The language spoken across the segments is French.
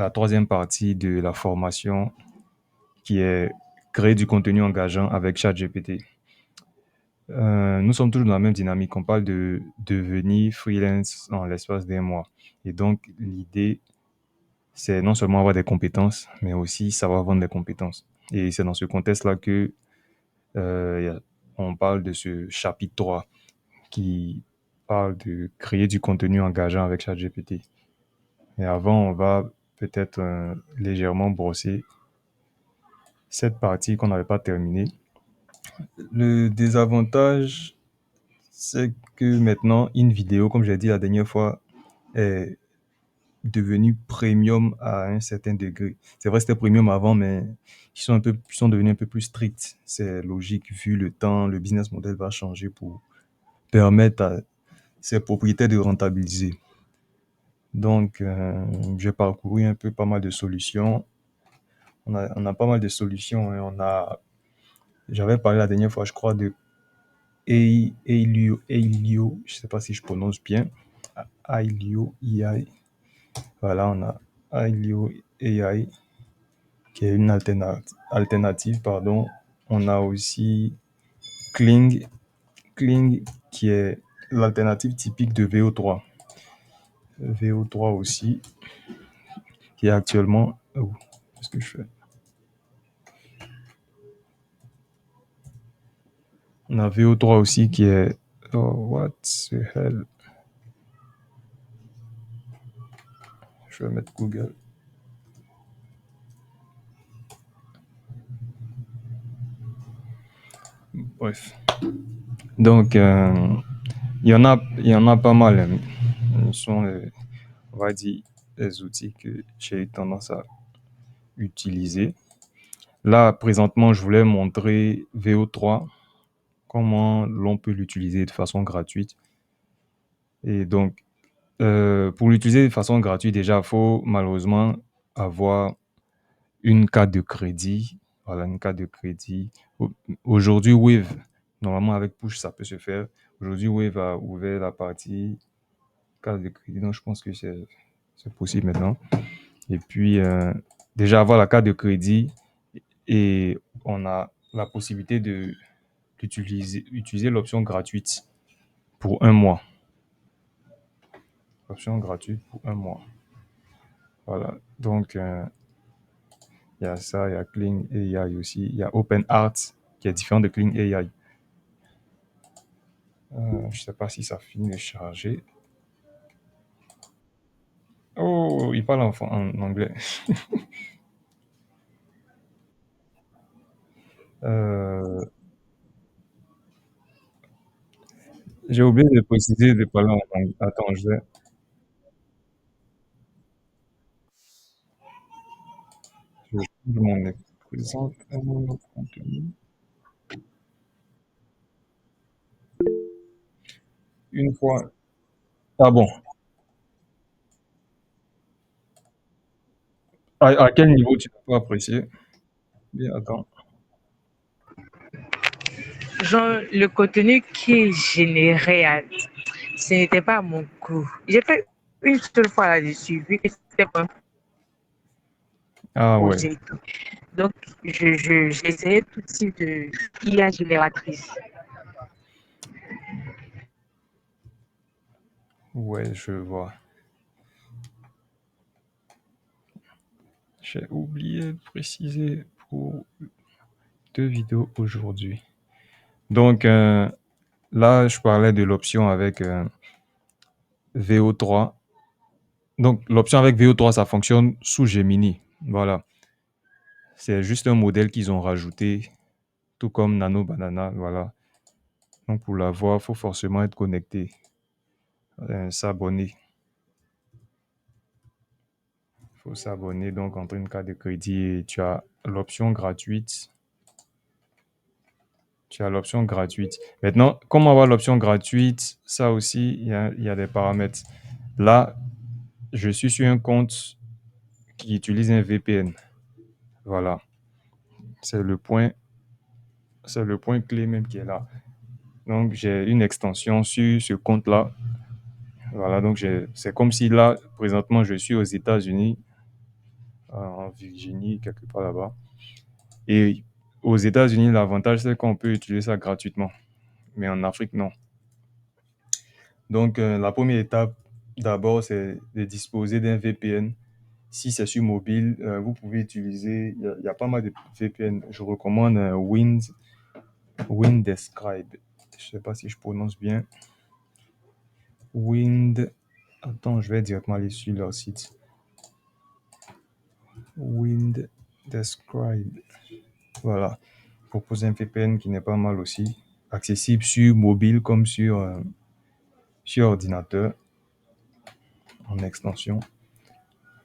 la troisième partie de la formation qui est créer du contenu engageant avec ChatGPT. Nous sommes toujours dans la même dynamique. On parle de devenir freelance en l'espace d'un mois. Et donc, l'idée, c'est non seulement avoir des compétences, mais aussi savoir vendre des compétences. Et c'est dans ce contexte-là que on parle de ce chapitre 3 qui parle de créer du contenu engageant avec ChatGPT. Et avant, on va peut-être légèrement brosser cette partie qu'on n'avait pas terminée. Le désavantage, c'est que maintenant, une vidéo, comme j'ai dit la dernière fois, est devenue premium à un certain degré. C'est vrai, c'était premium avant, mais ils sont devenus un peu plus stricts. C'est logique, vu le temps, le business model va changer pour permettre à ces propriétaires de rentabiliser. Donc, j'ai parcouru un peu pas mal de solutions. On a pas mal de solutions. Hein. J'avais parlé la dernière fois, je crois, de Ailio, je ne sais pas si je prononce bien. Ailio AI. Voilà, on a Ailio AI, qui est une alternative, pardon. On a aussi Kling, qui est l'alternative typique de VO3. VO3 aussi, qui est actuellement. Oh, qu'est-ce que je fais? On a VO3 aussi qui est. Oh, what the hell? Je vais mettre Google. Bref. Donc, il y en a pas mal. Hein. Ce sont, on va dire, les outils que j'ai eu tendance à utiliser. Là, présentement, je voulais montrer VO3, comment l'on peut l'utiliser de façon gratuite. Et donc, pour l'utiliser de façon gratuite, déjà, il faut malheureusement avoir une carte de crédit. Voilà, une carte de crédit. Aujourd'hui, Wave, normalement avec Push, ça peut se faire. Aujourd'hui, Wave a ouvert la partie carte de crédit, donc je pense que c'est possible maintenant. Et puis, déjà avoir la carte de crédit et on a la possibilité d'utiliser l'option gratuite pour un mois. Option gratuite pour un mois. Voilà. Donc, il y a ça, il y a Kling AI aussi. Il y a OpenArt qui est différent de Kling AI. Je ne sais pas si ça finit de charger. Oh, il parle en anglais. Euh, j'ai oublié de préciser de parler en anglais. Attends, je m'en présente un autre contenu. Une fois. Ah bon. À quel niveau tu peux apprécier? Bien, attends. Genre, le contenu qui est généré, ce n'était pas mon goût. J'ai fait une seule fois là-dessus, vu que c'était pas un Ah ouais. projet et tout. Donc, j'ai essayé tout type de IA génératrice. Ouais, je vois. J'ai oublié de préciser pour deux vidéos aujourd'hui. Donc, là, je parlais de l'option avec VO3. Donc, l'option avec VO3, ça fonctionne sous Gemini. Voilà. C'est juste un modèle qu'ils ont rajouté, tout comme Nano Banana. Voilà. Donc, pour l'avoir, il faut forcément être connecté, s'abonner. Il faut s'abonner, donc, entre une carte de crédit et tu as l'option gratuite. Tu as l'option gratuite. Maintenant, comment avoir l'option gratuite? Ça aussi, il y a des paramètres. Là, je suis sur un compte qui utilise un VPN. Voilà. C'est le point, c'est le point clé même qui est là. Donc, j'ai une extension sur ce compte-là. Voilà, donc c'est comme si là, présentement, je suis aux États-Unis. en Virginie, quelque part là-bas. Et aux États-Unis, l'avantage, c'est qu'on peut utiliser ça gratuitement. Mais en Afrique, non. Donc, la première étape, d'abord, c'est de disposer d'un VPN. Si c'est sur mobile, vous pouvez utiliser, il y a pas mal de VPN. Je recommande Windescribe. Je ne sais pas si je prononce bien. Wind. Attends, je vais directement aller sur leur site. Windescribe. Voilà. Proposer un VPN qui n'est pas mal aussi. Accessible sur mobile comme sur ordinateur en extension.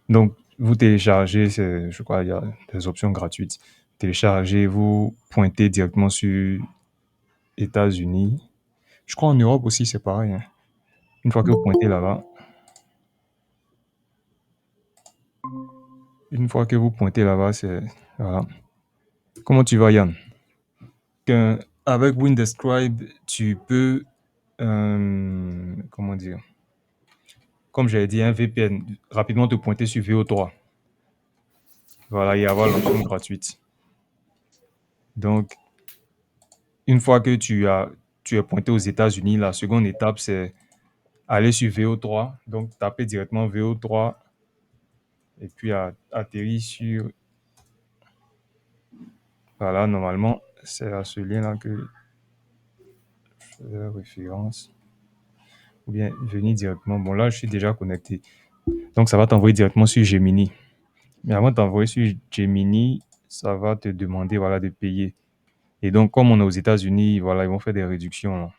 Donc, vous téléchargez, je crois, il y a des options gratuites. Téléchargez, vous pointez directement sur États-Unis. Je crois en Europe aussi, c'est pareil, hein. Une fois que vous pointez là-bas, c'est. Voilà. Comment tu vas, Yann? Avec Windescribe, tu peux. Comment dire? Comme j'avais dit, un VPN, rapidement te pointer sur VO3. Voilà, et avoir l'option gratuite. Donc, une fois que tu es pointé aux États-Unis, la seconde étape, c'est aller sur VO3. Donc, taper directement VO3 et puis atterrir sur. Voilà, normalement, c'est à ce lien-là que je fais référence. Ou bien venir directement. Bon, là, je suis déjà connecté. Donc, ça va t'envoyer directement sur Gemini. Mais avant de t'envoyer sur Gemini, ça va te demander voilà, de payer. Et donc, comme on est aux États-Unis, voilà, ils vont faire des réductions.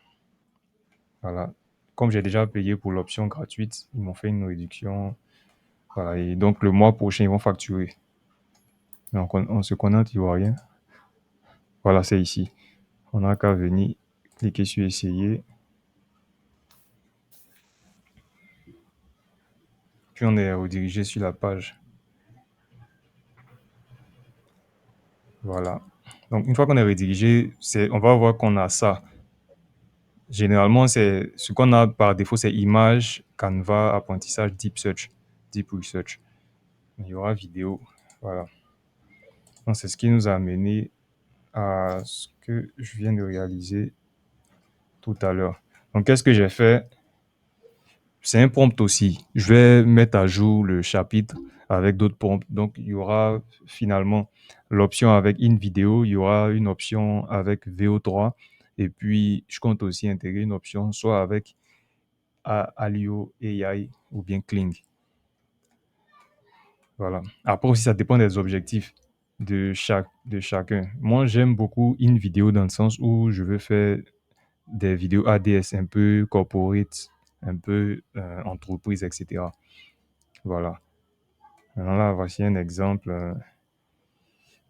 Voilà. Comme j'ai déjà payé pour l'option gratuite, ils m'ont fait une réduction. Voilà. Et donc, le mois prochain, ils vont facturer. Donc, on se connecte, il n'y aura rien. Voilà, c'est ici. On n'a qu'à venir cliquer sur essayer. Puis, on est redirigé sur la page. Voilà. Donc, une fois qu'on est redirigé, on va voir qu'on a ça. Généralement, c'est ce qu'on a par défaut, c'est image, Canva, apprentissage, Deep Research. Il y aura vidéo. Voilà. Donc, c'est ce qui nous a amené à ce que je viens de réaliser tout à l'heure. Donc, qu'est-ce que j'ai fait? C'est un prompt aussi. Je vais mettre à jour le chapitre avec d'autres prompts. Donc, il y aura finalement l'option avec une vidéo, il y aura une option avec VO3, et puis je compte aussi intégrer une option soit avec Alio AI ou bien Kling. Voilà. Après aussi, ça dépend des objectifs de chacun. Moi, j'aime beaucoup une vidéo dans le sens où je veux faire des vidéos ADS un peu corporate, un peu entreprise, etc. Voilà. Maintenant là, voici un exemple.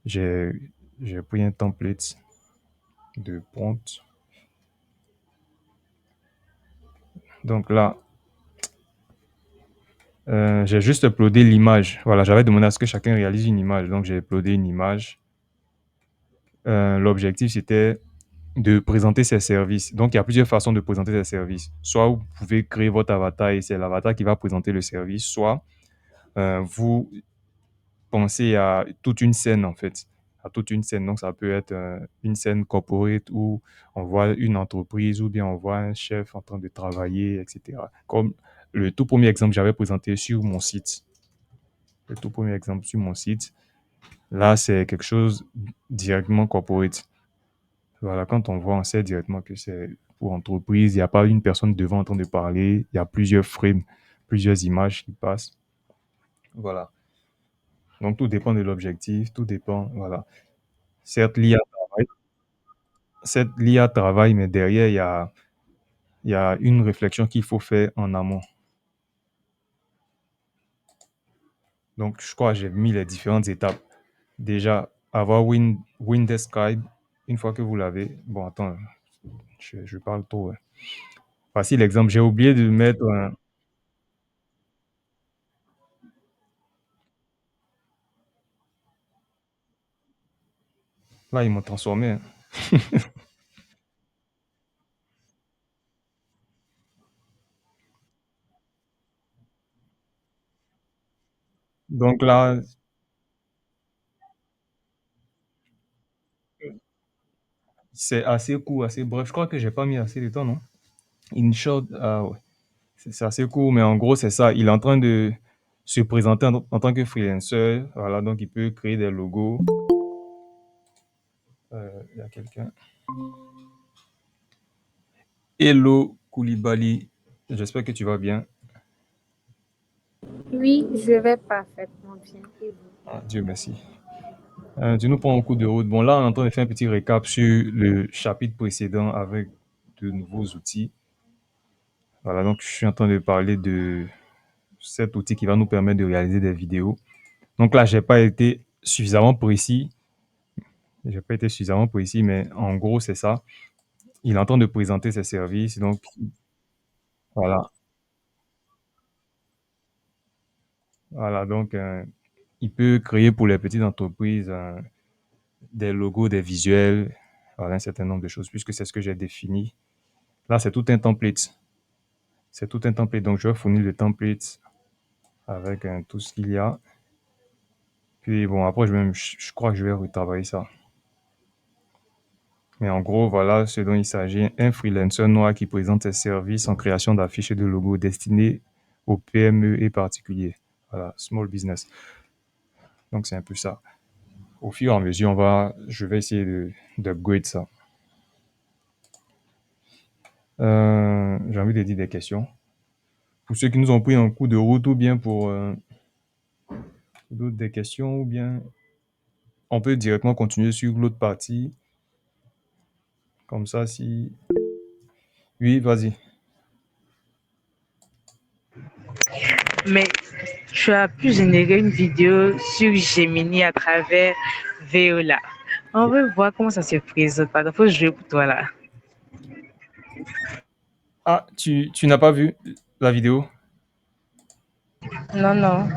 J'ai j'ai pris un template de prompt. Donc là, j'ai juste uploadé l'image. Voilà, j'avais demandé à ce que chacun réalise une image. Donc j'ai uploadé une image. L'objectif, c'était de présenter ses services. Donc, il y a plusieurs façons de présenter ses services. Soit vous pouvez créer votre avatar et c'est l'avatar qui va présenter le service, soit vous pensez à toute une scène, en fait. À toute une scène. Donc, ça peut être une scène corporate où on voit une entreprise ou bien on voit un chef en train de travailler, etc. Comme le tout premier exemple que j'avais présenté sur mon site. Le tout premier exemple sur mon site. Là, c'est quelque chose directement corporate. Voilà, quand on voit, on sait directement que c'est pour entreprise. Il n'y a pas une personne devant en train de parler. Il y a plusieurs frames, plusieurs images qui passent. Voilà. Donc, tout dépend de l'objectif, tout dépend. Voilà. Certes, l'IA travaille, mais derrière, il y a une réflexion qu'il faut faire en amont. Donc, je crois que j'ai mis les différentes étapes. Déjà, avoir Windescribe, une fois que vous l'avez. Bon, attends, je parle trop. Ouais. Voici l'exemple. J'ai oublié de mettre un. Là, ils m'ont transformé, hein. Donc là, C'est assez court, assez bref. Je crois que j'ai pas mis assez de temps, non? In short, ah ouais. C'est assez court, mais en gros, c'est ça. Il est en train de se présenter en tant que freelancer. Voilà, donc il peut créer des logos. Il y a quelqu'un. Hello Koulibaly, j'espère que tu vas bien. Oui, je vais parfaitement bien. Et vous? Ah, Dieu merci. Tu nous prends en cours de route. Bon, là, on est en train de faire un petit récap sur le chapitre précédent avec de nouveaux outils. Voilà, donc je suis en train de parler de cet outil qui va nous permettre de réaliser des vidéos. Donc là, j'ai pas été suffisamment précis. J'ai pas été suffisamment précis, mais en gros, c'est ça. Il est en train de présenter ses services. Donc, voilà. Voilà, donc, il peut créer pour les petites entreprises des logos, des visuels, voilà, un certain nombre de choses, puisque c'est ce que j'ai défini. Là, c'est tout un template. C'est tout un template. Donc, je vais fournir le template avec tout ce qu'il y a. Puis, bon, après, je crois que je vais retravailler ça. Mais en gros, voilà ce dont il s'agit. Un freelancer noir qui présente ses services en création d'affiches et de logos destinés aux PME et particuliers. Voilà, small business. Donc, c'est un peu ça. Au fur et à mesure, je vais essayer d'upgrade ça. J'ai envie de dire des questions. Pour ceux qui nous ont pris un coup de route ou bien pour d'autres des questions, ou bien on peut directement continuer sur l'autre partie. Comme ça, si... Oui, vas-y. Mais tu as pu générer une vidéo sur Gemini à travers Veola. On veut voir comment ça se présente. Il faut jouer pour toi là. Ah, tu n'as pas vu la vidéo? Non, non.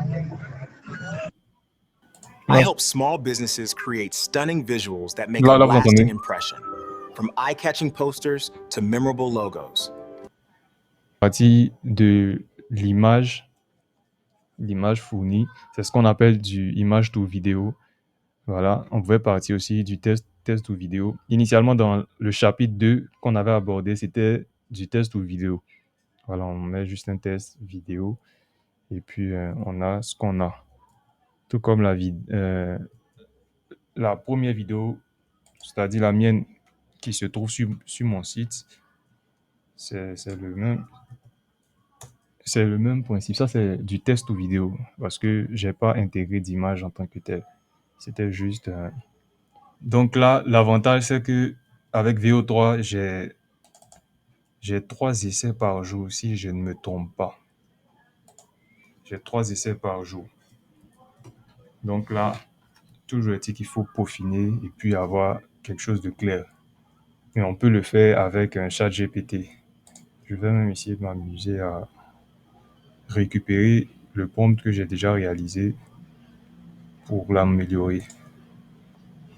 I Non. help small businesses create stunning visuals that make Là, a là, vous lasting entendez. impression, from eye-catching posters to memorable logos. Partie de l'image fournie, c'est ce qu'on appelle du image to vidéo. Voilà, on pouvait partir aussi du test to vidéo. Initialement, dans le chapitre 2 qu'on avait abordé, c'était du test to vidéo. Voilà, on met juste un test vidéo et puis on a ce qu'on a. Tout comme la première vidéo, c'est-à-dire la mienne qui se trouve sur mon site, c'est le même principe. Ça, c'est du test ou vidéo parce que j'ai pas intégré d'image en tant que tel. C'était juste. Donc là, l'avantage, c'est que avec VO3, j'ai 3 essais par jour si je ne me trompe pas. J'ai 3 essais par jour. Donc là, toujours est-il qu'il faut peaufiner et puis avoir quelque chose de clair. Et on peut le faire avec un chat GPT. Je vais même essayer de m'amuser à récupérer le prompt que j'ai déjà réalisé pour l'améliorer.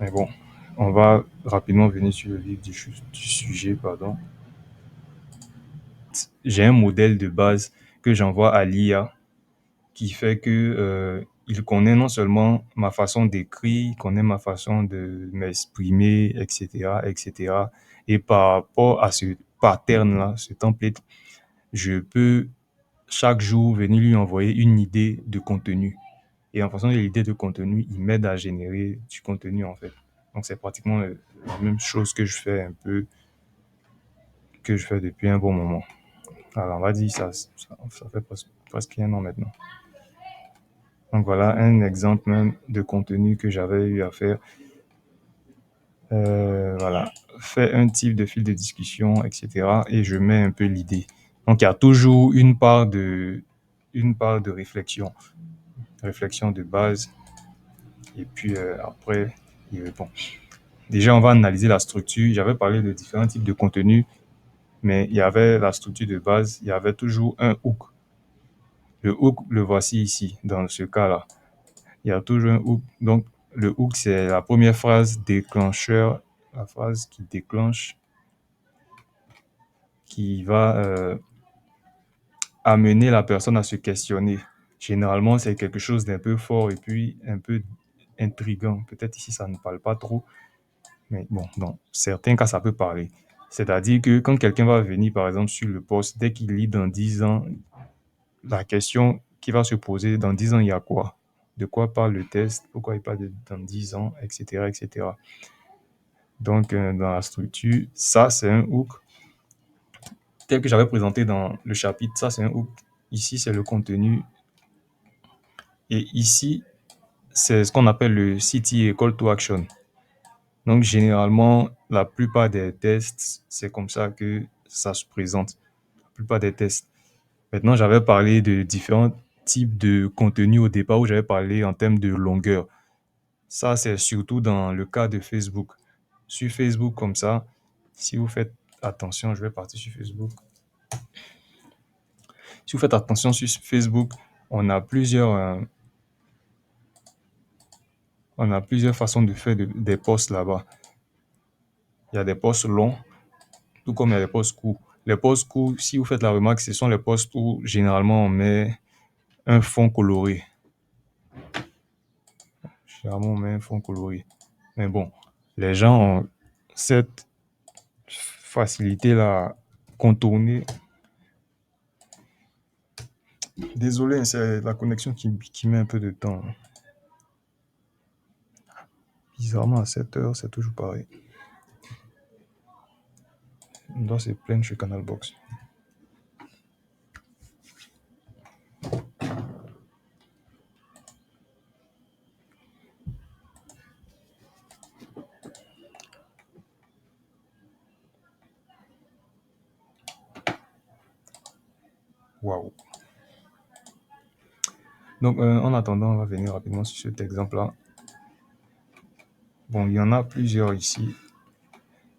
Mais bon, on va rapidement venir sur le vif du sujet, pardon. J'ai un modèle de base que j'envoie à l'IA qui fait que il connaît non seulement ma façon d'écrire, il connaît ma façon de m'exprimer, etc., etc. Et par rapport à ce pattern-là, ce template, je peux chaque jour venir lui envoyer une idée de contenu. Et en fonction de l'idée de contenu, il m'aide à générer du contenu en fait. Donc c'est pratiquement la même chose que je fais depuis un bon moment. Alors on va dire ça fait presque un an maintenant. Donc voilà un exemple même de contenu que j'avais eu à faire. Voilà, fait un type de fil de discussion, etc. Et je mets un peu l'idée. Donc il y a toujours une part de réflexion de base. Et puis après, il répond. Déjà, on va analyser la structure. J'avais parlé de différents types de contenus, mais il y avait la structure de base. Il y avait toujours un hook. Le hook, le voici ici, dans ce cas-là. Il y a toujours un hook. Donc, le hook, c'est la première phrase déclencheur, la phrase qui déclenche, qui va amener la personne à se questionner. Généralement, c'est quelque chose d'un peu fort et puis un peu intriguant. Peut-être ici, ça ne parle pas trop, Mais bon, dans certains cas, ça peut parler. C'est-à-dire que quand quelqu'un va venir, par exemple, sur le poste, dès qu'il lit dans 10 ans, la question qui va se poser, dans 10 ans, il y a quoi? De quoi parle le test? Pourquoi il parle dans 10 ans, etc., etc. Donc, dans la structure, ça, c'est un hook tel que j'avais présenté dans le chapitre. Ça, c'est un hook. Ici, c'est le contenu. Et ici, c'est ce qu'on appelle le CTA, Call to Action. Donc, généralement, la plupart des tests, c'est comme ça que ça se présente. La plupart des tests. Maintenant, j'avais parlé de différents types de contenus au départ où j'avais parlé en termes de longueur. Ça, c'est surtout dans le cas de Facebook. Sur Facebook, comme ça, si vous faites attention, je vais partir sur Facebook. Si vous faites attention sur Facebook, on a plusieurs façons de faire des posts là-bas. Il y a des posts longs, tout comme il y a des posts courts. Les posts courts, si vous faites la remarque, ce sont les posts où généralement on met un fond coloré. Généralement, on met un fond coloré. Mais bon, les gens ont cette facilité-là à contourner. Désolé, c'est la connexion qui met un peu de temps. Bizarrement, à 7 heures, c'est toujours pareil. Là, c'est plein chez Canal Box. Waouh. Donc, en attendant, on va venir rapidement sur cet exemple-là. Bon, il y en a plusieurs ici,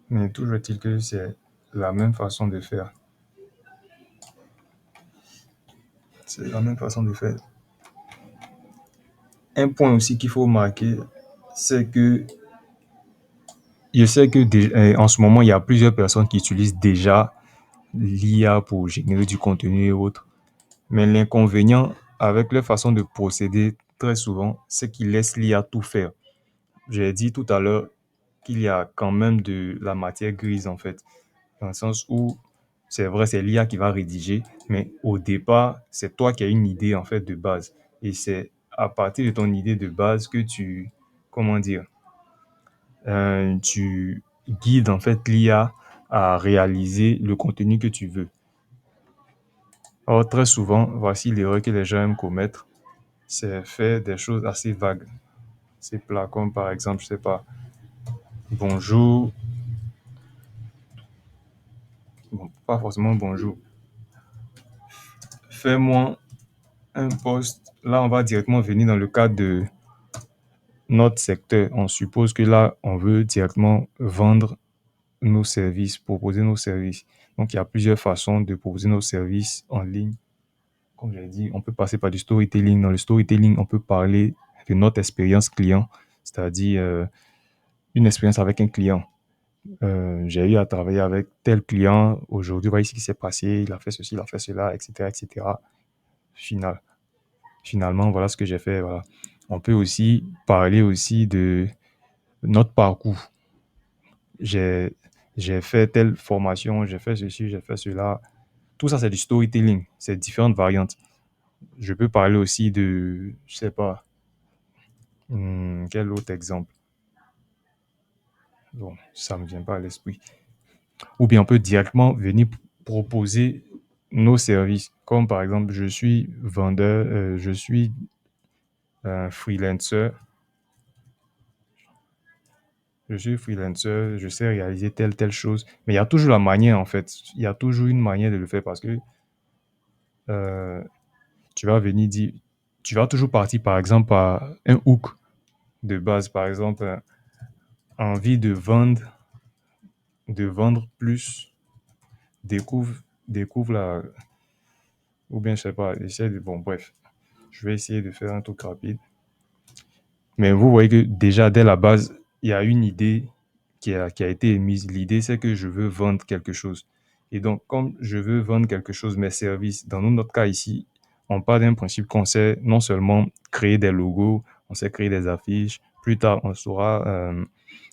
mais toujours est-il que c'est la même façon de faire. C'est la même façon de faire. Un point aussi qu'il faut marquer, c'est que je sais que en ce moment, il y a plusieurs personnes qui utilisent déjà l'IA pour générer du contenu et autres. Mais l'inconvénient avec leur façon de procéder, très souvent, c'est qu'ils laissent l'IA tout faire. J'ai dit tout à l'heure qu'il y a quand même de la matière grise, en fait, dans le sens où c'est vrai, c'est l'IA qui va rédiger, mais au départ, c'est toi qui as une idée, en fait, de base. Et c'est à partir de ton idée de base que comment dire, tu guides, en fait, l'IA à réaliser le contenu que tu veux. Or, très souvent, voici l'erreur que les gens aiment commettre, c'est faire des choses assez vagues. C'est plat, comme par exemple, je sais pas, bonjour. Bon, pas forcément bonjour. Fais-moi un post. Là, on va directement venir dans le cadre de notre secteur. On suppose que là, on veut directement vendre nos services, proposer nos services. Donc, il y a plusieurs façons de proposer nos services en ligne. Comme je l'ai dit, on peut passer par du storytelling. Dans le storytelling, on peut parler de notre expérience client, c'est-à-dire une expérience avec un client. J'ai eu à travailler avec tel client. Aujourd'hui, voyez ce qui s'est passé. Il a fait ceci, il a fait cela, etc., etc. Finalement, voilà ce que j'ai fait. Voilà. On peut aussi parler aussi de notre parcours. J'ai fait telle formation, j'ai fait ceci, j'ai fait cela. Tout ça, c'est du storytelling. C'est différentes variantes. Je peux parler aussi de, je sais pas, quel autre exemple? Bon, ça me vient pas à l'esprit. Ou bien on peut directement venir proposer nos services. Comme par exemple, je suis vendeur, je suis un freelancer. Je sais réaliser telle chose. Mais il y a toujours la manière, en fait. Il y a toujours une manière de le faire parce que euh, tu vas venir dire, tu vas toujours partir, par exemple, par un hook de base. Par exemple, envie de vendre plus, découvre la, ou bien, je sais pas, bon, bref. Je vais essayer de faire un truc rapide. Mais vous voyez que déjà, dès la base, il y a une idée qui a été émise. L'idée, c'est que je veux vendre quelque chose. Et donc, comme je veux vendre quelque chose, mes services, dans notre cas ici, on part d'un principe qu'on sait non seulement créer des logos, on sait créer des affiches. Plus tard, on saura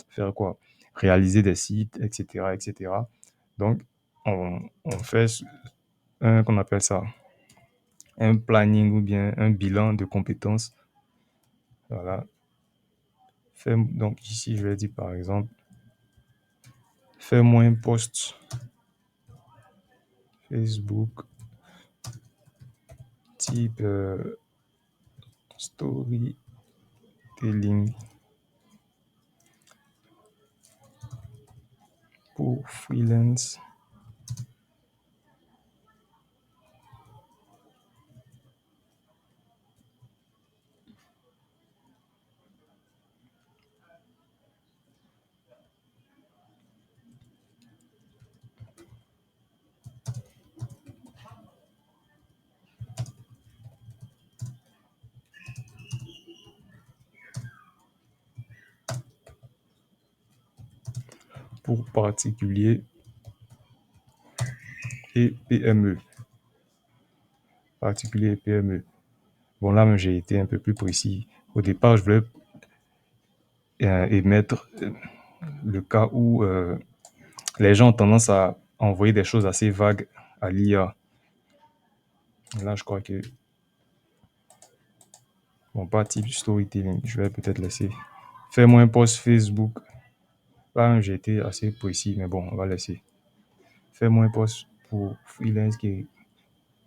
faire quoi? réaliser des sites, etc., etc. Donc, on fait qu'on appelle ça un planning ou bien un bilan de compétences. Voilà. Donc ici, je vais dire par exemple, fais-moi un post Facebook type storytelling pour freelance. Pour particuliers et PME. Particuliers et PME. Bon, là, j'ai été un peu plus précis. Au départ, je voulais émettre le cas où les gens ont tendance à envoyer des choses assez vagues à l'IA. Là, je crois que... Bon, pas type storytelling, je vais peut-être laisser. Fais-moi un post Facebook. Là, j'ai été assez précis, mais bon, on va laisser. Fais-moi un post pour freelance qui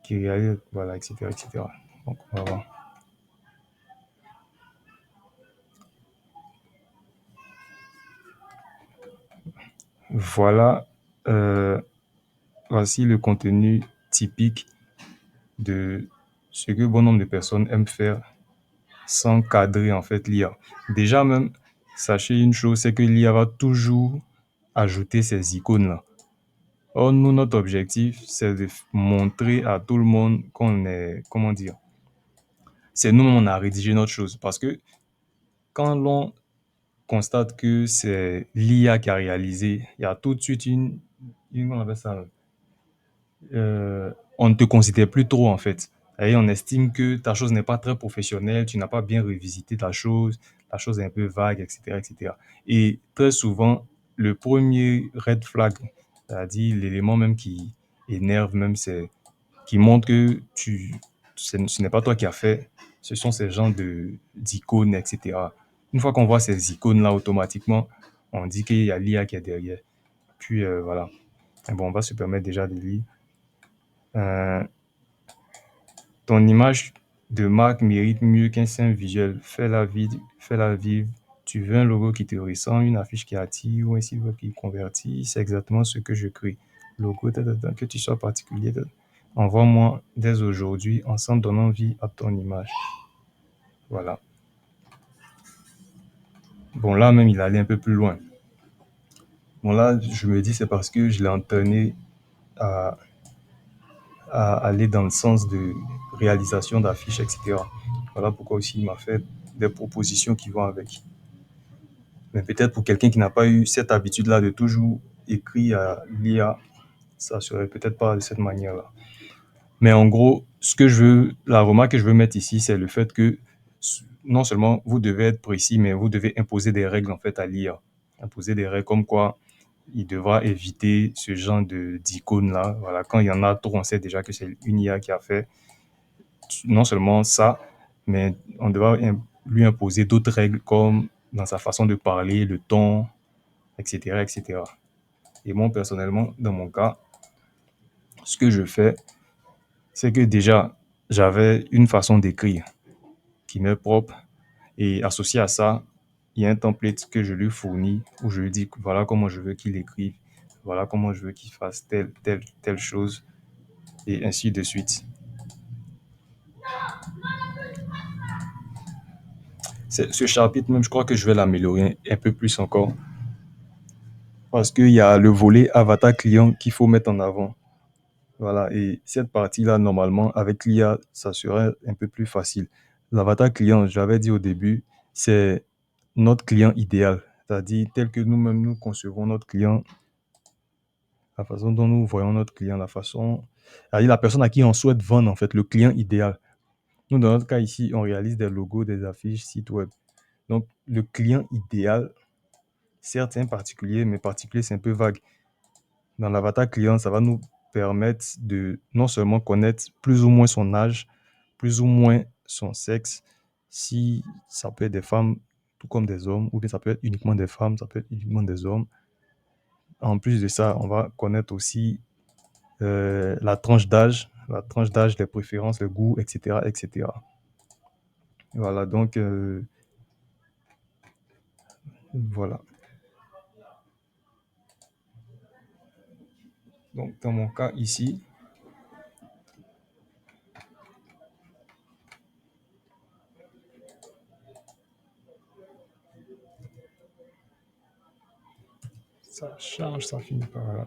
réalise, voilà, etc., etc. Donc, on va voir. Voilà, voici le contenu typique de ce que bon nombre de personnes aiment faire sans cadrer en fait l'IA. Déjà même, sachez une chose, c'est que l'IA va toujours ajouter ces icônes-là. Or, nous, notre objectif, c'est de montrer à tout le monde qu'on est, comment dire, c'est nous-mêmes on a rédigé notre chose. Parce que quand l'on constate que c'est l'IA qui a réalisé, il y a tout de suite on appelle ça, on ne te considère plus trop en fait. Et on estime que ta chose n'est pas très professionnelle, tu n'as pas bien revisité ta chose, la chose est un peu vague, etc., etc. Et très souvent, le premier red flag, c'est-à-dire l'élément même qui énerve, même c'est qui montre que ce n'est pas toi qui as fait, ce sont ces genres d'icônes, etc. Une fois qu'on voit ces icônes-là, automatiquement, on dit qu'il y a l'IA qui est derrière. Puis voilà. Bon, on va se permettre déjà de lire. Ton image de marque mérite mieux qu'un simple visuel. Fais-la vivre. Tu veux un logo qui te ressemble, une affiche qui attire ou un site web qui convertit. C'est exactement ce que je crée. Logo, que tu sois particulier. Envoie-moi dès aujourd'hui. Ensemble, donnons vie à ton image. Voilà. Bon, là même, il allait un peu plus loin. Bon, là, je me dis, c'est parce que je l'ai entraîné à aller dans le sens de réalisation d'affiches, etc. Voilà pourquoi aussi il m'a fait des propositions qui vont avec. Mais peut-être pour quelqu'un qui n'a pas eu cette habitude-là de toujours écrire à l'IA, ça serait peut-être pas de cette manière-là. Mais en gros, la remarque que je veux mettre ici, c'est le fait que non seulement vous devez être précis, mais vous devez imposer des règles en fait à l'IA. Imposer des règles comme quoi il devra éviter ce genre d'icônes-là. Voilà, quand il y en a trop, on sait déjà que c'est une IA qui a fait. Non seulement ça, mais on devra lui imposer d'autres règles comme dans sa façon de parler, le ton, etc., etc. Et moi, personnellement, dans mon cas, ce que je fais, c'est que déjà, j'avais une façon d'écrire qui m'est propre et associé à ça, il y a un template que je lui fournis où je lui dis voilà comment je veux qu'il écrive, voilà comment je veux qu'il fasse telle chose et ainsi de suite. Ce chapitre même, je crois que je vais l'améliorer un peu plus encore parce qu'il y a le volet avatar client qu'il faut mettre en avant. Voilà, et cette partie-là, normalement, avec l'IA, ça serait un peu plus facile. L'avatar client, j'avais dit au début, c'est notre client idéal, c'est-à-dire tel que nous-mêmes nous concevons notre client, la façon dont nous voyons notre client, c'est-à-dire la personne à qui on souhaite vendre, en fait, le client idéal. Nous, dans notre cas ici, on réalise des logos, des affiches, sites web. Donc, le client idéal, certes, c'est un particulier, mais particulier, c'est un peu vague. Dans l'avatar client, ça va nous permettre de non seulement connaître plus ou moins son âge, plus ou moins son sexe, si ça peut être des femmes tout comme des hommes, ou bien ça peut être uniquement des femmes, ça peut être uniquement des hommes. En plus de ça, on va connaître aussi la tranche d'âge, les préférences, le goût, etc., etc. Voilà, donc voilà. Donc dans mon cas ici, ça charge, ça finit par là.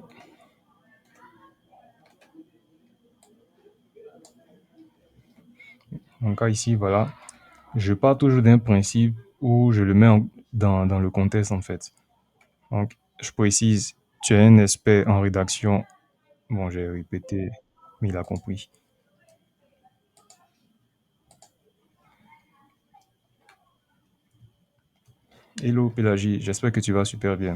Mon cas ici, voilà. Je pars toujours d'un principe où je le mets dans le contexte en fait. Donc, je précise, tu es un expert en rédaction. Bon, j'ai répété, mais il a compris. Hello Pélagie, j'espère que tu vas super bien.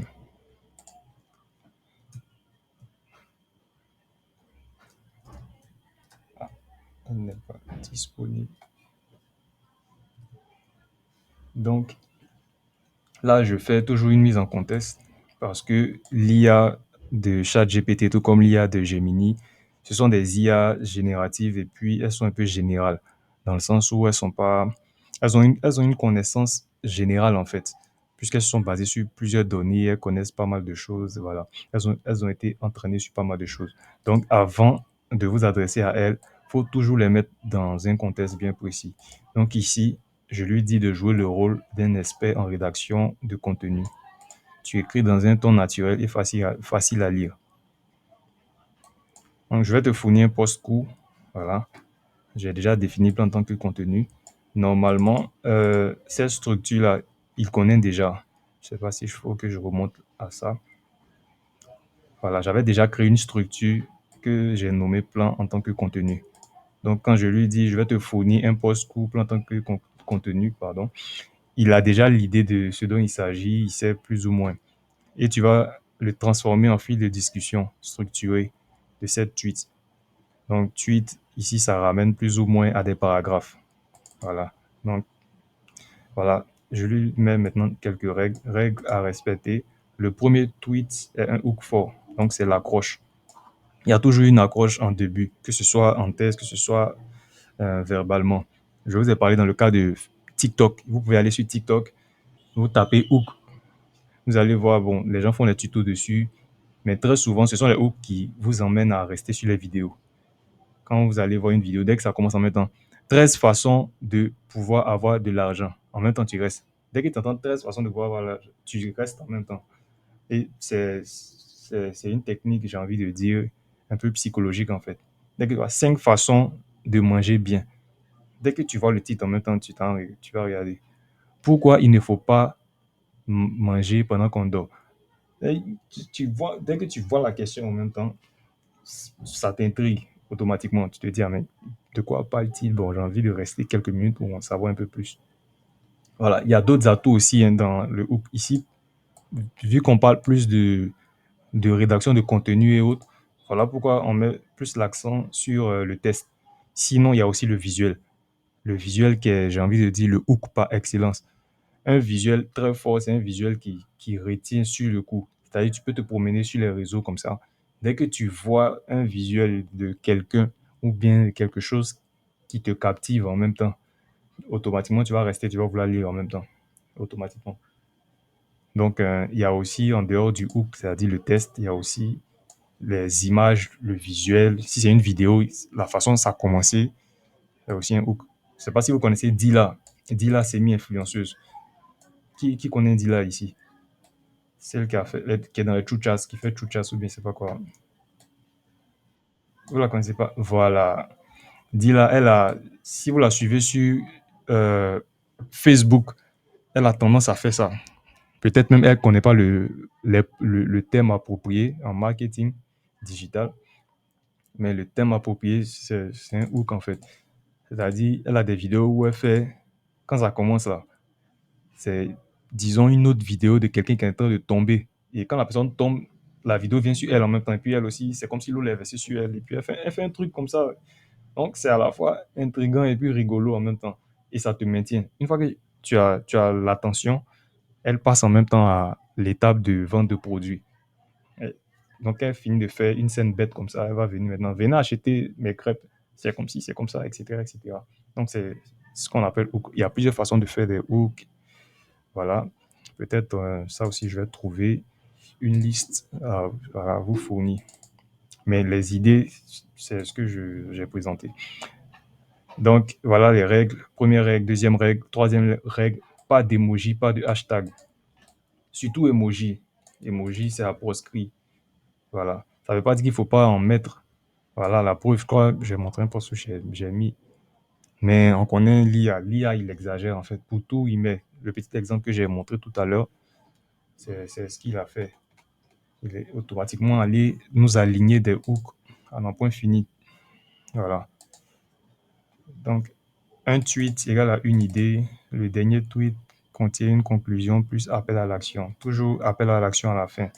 Ah, elle n'est pas disponible. Donc, là, je fais toujours une mise en contexte parce que l'IA de ChatGPT, tout comme l'IA de Gemini, ce sont des IA génératives et puis elles sont un peu générales dans le sens où elles sont pas, elles ont une connaissance générale en fait, puisqu'elles sont basées sur plusieurs données, elles connaissent pas mal de choses, voilà. Elles ont été entraînées sur pas mal de choses. Donc, avant de vous adresser à elles, faut toujours les mettre dans un contexte bien précis. Donc ici, je lui dis de jouer le rôle d'un expert en rédaction de contenu. Tu écris dans un ton naturel et facile à lire. Donc, je vais te fournir un post court. Voilà. J'ai déjà défini plan en tant que contenu. Normalement, cette structure-là, il connaît déjà. Je ne sais pas si il faut que je remonte à ça. Voilà, j'avais déjà créé une structure que j'ai nommée plan en tant que contenu. Donc, quand je lui dis, je vais te fournir un post court plan en tant que contenu, pardon, il a déjà l'idée de ce dont il s'agit, il sait plus ou moins. Et tu vas le transformer en fil de discussion structuré de cette tweet. Donc, tweet, ici, ça ramène plus ou moins à des paragraphes. Voilà. Donc, voilà. Je lui mets maintenant quelques règles. Règles à respecter. Le premier tweet est un hook fort. Donc, c'est l'accroche. Il y a toujours une accroche en début, que ce soit en texte, que ce soit verbalement. Je vous ai parlé dans le cas de TikTok. Vous pouvez aller sur TikTok, vous tapez hook. Vous allez voir, bon, les gens font des tutos dessus, mais très souvent, ce sont les hooks qui vous emmènent à rester sur les vidéos. Quand vous allez voir une vidéo, dès que ça commence en même temps, 13 façons de pouvoir avoir de l'argent. En même temps, tu restes. Dès que tu entends 13 façons de pouvoir avoir l'argent, tu restes en même temps. Et c'est une technique, j'ai envie de dire, un peu psychologique en fait. Dès que tu vois 5 façons de manger bien, dès que tu vois le titre en même temps, tu vas regarder. Pourquoi il ne faut pas manger pendant qu'on dort? Et dès que tu vois la question en même temps, ça t'intrigue automatiquement. Tu te dis, ah, mais de quoi parle-t-il? Bon, j'ai envie de rester quelques minutes pour en savoir un peu plus. Voilà, il y a d'autres atouts aussi hein, dans le hook. Ici, vu qu'on parle plus de rédaction de contenu et autres, voilà pourquoi on met plus l'accent sur le test. Sinon, il y a aussi le visuel. Le visuel qui est, j'ai envie de dire, le hook par excellence. Un visuel très fort, c'est un visuel qui retient sur le coup. C'est-à-dire, tu peux te promener sur les réseaux comme ça. Dès que tu vois un visuel de quelqu'un ou bien quelque chose qui te captive en même temps, automatiquement, tu vas rester, tu vas vouloir lire en même temps. Automatiquement. Donc, il y a aussi, en dehors du hook, c'est-à-dire le test, il y a aussi les images, le visuel. Si c'est une vidéo, la façon dont ça a commencé, il y a aussi un hook. Je ne sais pas si vous connaissez Dila. Dila, semi-influenceuse. Qui connaît Dila ici? Celle qui est dans les Chuchas, qui fait Chuchas ou bien c'est pas quoi. Vous la connaissez pas? Voilà. Dila, si vous la suivez sur euh, Facebook, elle a tendance à faire ça. Peut-être même elle ne connaît pas le thème approprié en marketing digital, mais le thème approprié, c'est un hook en fait. C'est-à-dire, elle a des vidéos où elle fait, quand ça commence là, c'est disons, une autre vidéo de quelqu'un qui est en train de tomber. Et quand la personne tombe, la vidéo vient sur elle en même temps. Et puis elle aussi, c'est comme si l'eau est versée sur elle. Et puis elle fait un truc comme ça. Donc c'est à la fois intriguant et puis rigolo en même temps. Et ça te maintient. Une fois que tu as l'attention, elle passe en même temps à l'étape de vente de produits. Donc, elle finit de faire une scène bête comme ça. Elle va venir maintenant. Venez acheter mes crêpes. C'est comme si, c'est comme ça, etc., etc. Donc, c'est ce qu'on appelle hook. Il y a plusieurs façons de faire des hooks. Voilà. Peut-être ça aussi, je vais trouver une liste à vous fournir. Mais les idées, c'est ce que j'ai présenté. Donc, voilà les règles. Première règle, deuxième règle, troisième règle. Pas d'emoji, pas de hashtag. Surtout emoji. Emoji, c'est à proscrit. Voilà. Ça ne veut pas dire qu'il ne faut pas en mettre. Voilà, la preuve, je crois, j'ai montré un post où j'ai mis. Mais on connaît l'IA. L'IA, il exagère en fait. Pour tout, il met. Le petit exemple que j'ai montré tout à l'heure, c'est ce qu'il a fait. Il est automatiquement allé nous aligner des hooks à un point fini. Voilà. Donc, un tweet égale à une idée. Le dernier tweet contient une conclusion plus appel à l'action. Toujours appel à l'action à la fin.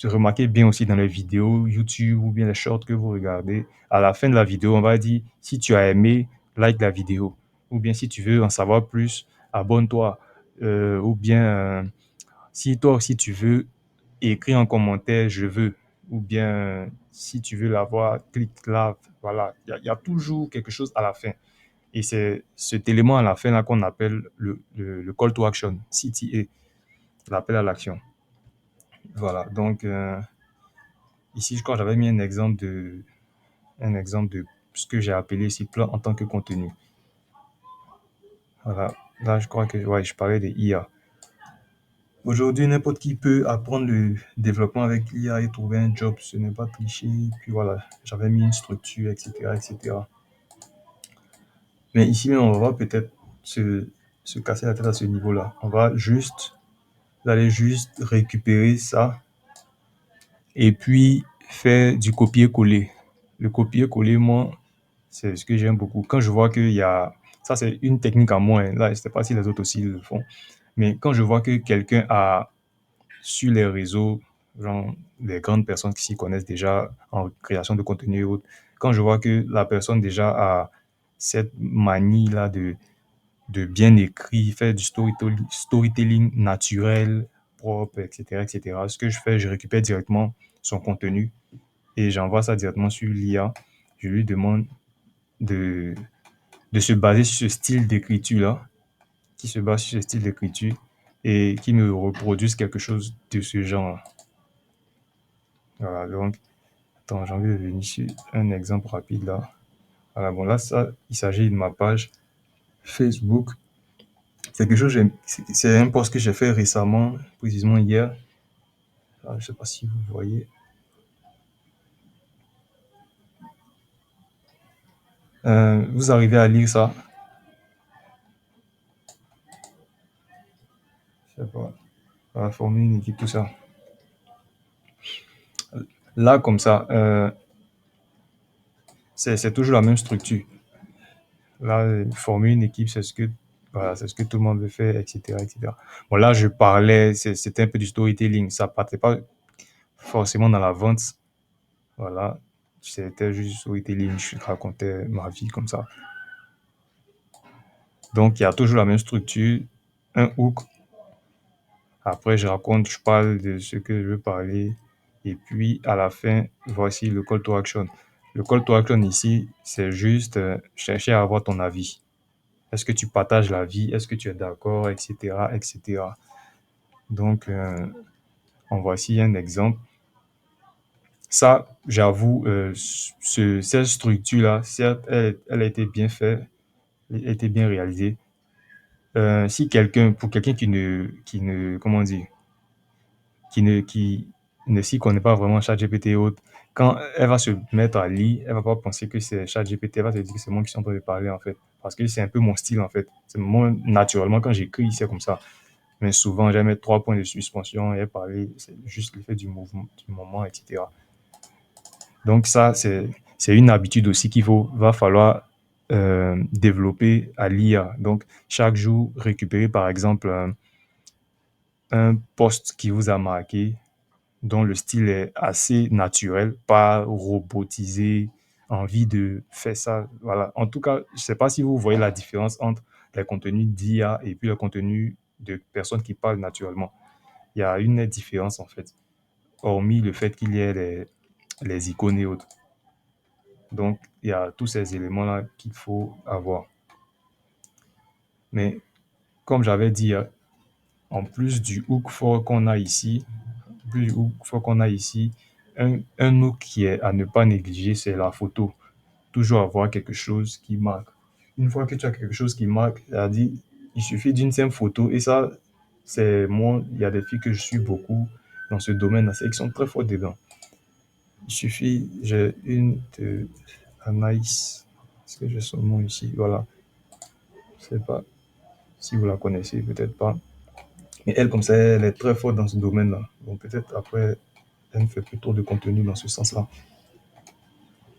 Remarquez bien aussi dans les vidéos YouTube ou bien les shorts que vous regardez, à la fin de la vidéo, on va dire si tu as aimé, like la vidéo. Ou bien si tu veux en savoir plus, abonne-toi. Ou bien si toi aussi tu veux, écris en commentaire je veux. Ou bien si tu veux l'avoir, clique là. Voilà, il y a toujours quelque chose à la fin. Et c'est cet élément à la fin là qu'on appelle le call to action, CTA, l'appel à l'action. Voilà, donc ici, je crois que j'avais mis un exemple de ce que j'ai appelé ici plan en tant que contenu. Voilà, là, je crois que ouais, je parlais de IA. Aujourd'hui, n'importe qui peut apprendre le développement avec l'IA et trouver un job, ce n'est pas tricher. Puis voilà, j'avais mis une structure, etc., etc. Mais ici, on va peut-être se casser la tête à ce niveau-là. On va aller juste récupérer ça et puis faire du copier-coller. Le copier-coller, moi, c'est ce que j'aime beaucoup. Quand je vois qu'il y a... Ça, c'est une technique à moi. Là, je ne sais pas si les autres aussi le font. Mais quand je vois que quelqu'un a, sur les réseaux, genre les grandes personnes qui s'y connaissent déjà en création de contenu et autres, quand je vois que la personne déjà a cette manie-là de bien écrire, faire du storytelling naturel, propre, etc., etc., ce que je fais, je récupère directement son contenu et j'envoie ça directement sur l'IA. Je lui demande de se baser sur ce style d'écriture-là, qui se base sur ce style d'écriture et qui me reproduise quelque chose de ce genre. Voilà, donc, attends, j'ai envie de venir sur un exemple rapide là. Voilà, bon, là, ça, il s'agit de ma page Facebook. C'est quelque chose, c'est un post que j'ai fait récemment, précisément hier. Je ne sais pas si vous voyez. Vous arrivez à lire ça? Je sais pas. Voilà, former une équipe, tout ça. Là, comme ça, c'est toujours la même structure. Là, former une équipe, c'est ce que, voilà, c'est ce que tout le monde veut faire, etc., etc. Bon, là, je parlais, c'était un peu du storytelling. Ça partait pas forcément dans la vente. Voilà. C'était juste du storytelling. Je racontais ma vie comme ça. Donc, il y a toujours la même structure. Un hook. Après, je raconte, je parle de ce que je veux parler. Et puis, à la fin, voici le call to action. Le call to action ici, c'est juste chercher à avoir ton avis. Est-ce que tu partages l'avis? Est-ce que tu es d'accord? Etc., etc. Donc, en voici un exemple. Ça, j'avoue, cette structure-là, certes, elle a été bien faite, elle a été bien réalisée. Si pour quelqu'un comment dire, qui ne s'y connaît pas vraiment ChatGPT et autres, quand elle va se mettre à lire, elle va pas penser que c'est ChatGPT, elle va se dire que c'est moi qui suis en train de parler en fait, parce que c'est un peu mon style en fait. C'est moi, naturellement, quand j'écris, c'est comme ça. Mais souvent, j'aime mettre 3 points de suspension et parler, c'est juste l'effet du mouvement, du moment, etc. Donc ça, c'est une habitude aussi va falloir développer à l'IA. Donc, chaque jour, récupérer par exemple un post qui vous a marqué, dont le style est assez naturel, pas robotisé, envie de faire ça. Voilà. En tout cas, je ne sais pas si vous voyez la différence entre les contenus d'IA et puis le contenu de personnes qui parlent naturellement. Il y a une nette différence en fait, hormis le fait qu'il y ait les icônes et autres. Donc, il y a tous ces éléments-là qu'il faut avoir. Mais comme j'avais dit, en plus du hook fort qu'on a ici, un hook qui est à ne pas négliger, c'est la photo. Toujours avoir quelque chose qui marque. Une fois que tu as quelque chose qui marque, c'est-à-dire, il suffit d'une simple photo. Et ça, c'est moi, il y a des filles que je suis beaucoup dans ce domaine-là, c'est qu'ils sont très forts dedans. Il suffit, j'ai une de Anaïs, est-ce que j'ai son nom ici? Voilà, je sais pas si vous la connaissez, peut-être pas. Mais elle, comme ça, elle est très forte dans ce domaine-là. Donc peut-être après, elle ne fait plus trop de contenu dans ce sens-là.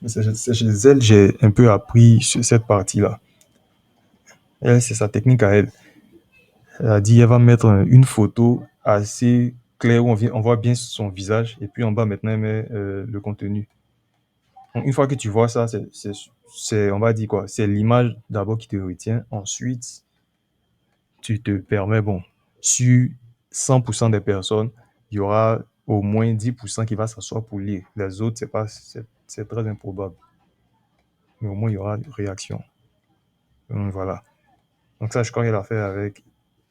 Mais c'est chez elle, j'ai un peu appris sur cette partie-là. Elle, c'est sa technique à elle. Elle a dit, elle va mettre une photo assez claire où on voit bien son visage. Et puis en bas, maintenant, elle met le contenu. Donc, une fois que tu vois ça, on va dire quoi? C'est l'image d'abord qui te retient. Ensuite, tu te permets, bon, sur 100% des personnes, il y aura au moins 10% qui va s'asseoir pour lire. Les autres, c'est très improbable. Mais au moins, il y aura une réaction. Donc, voilà. Donc ça, je crois qu'elle a fait avec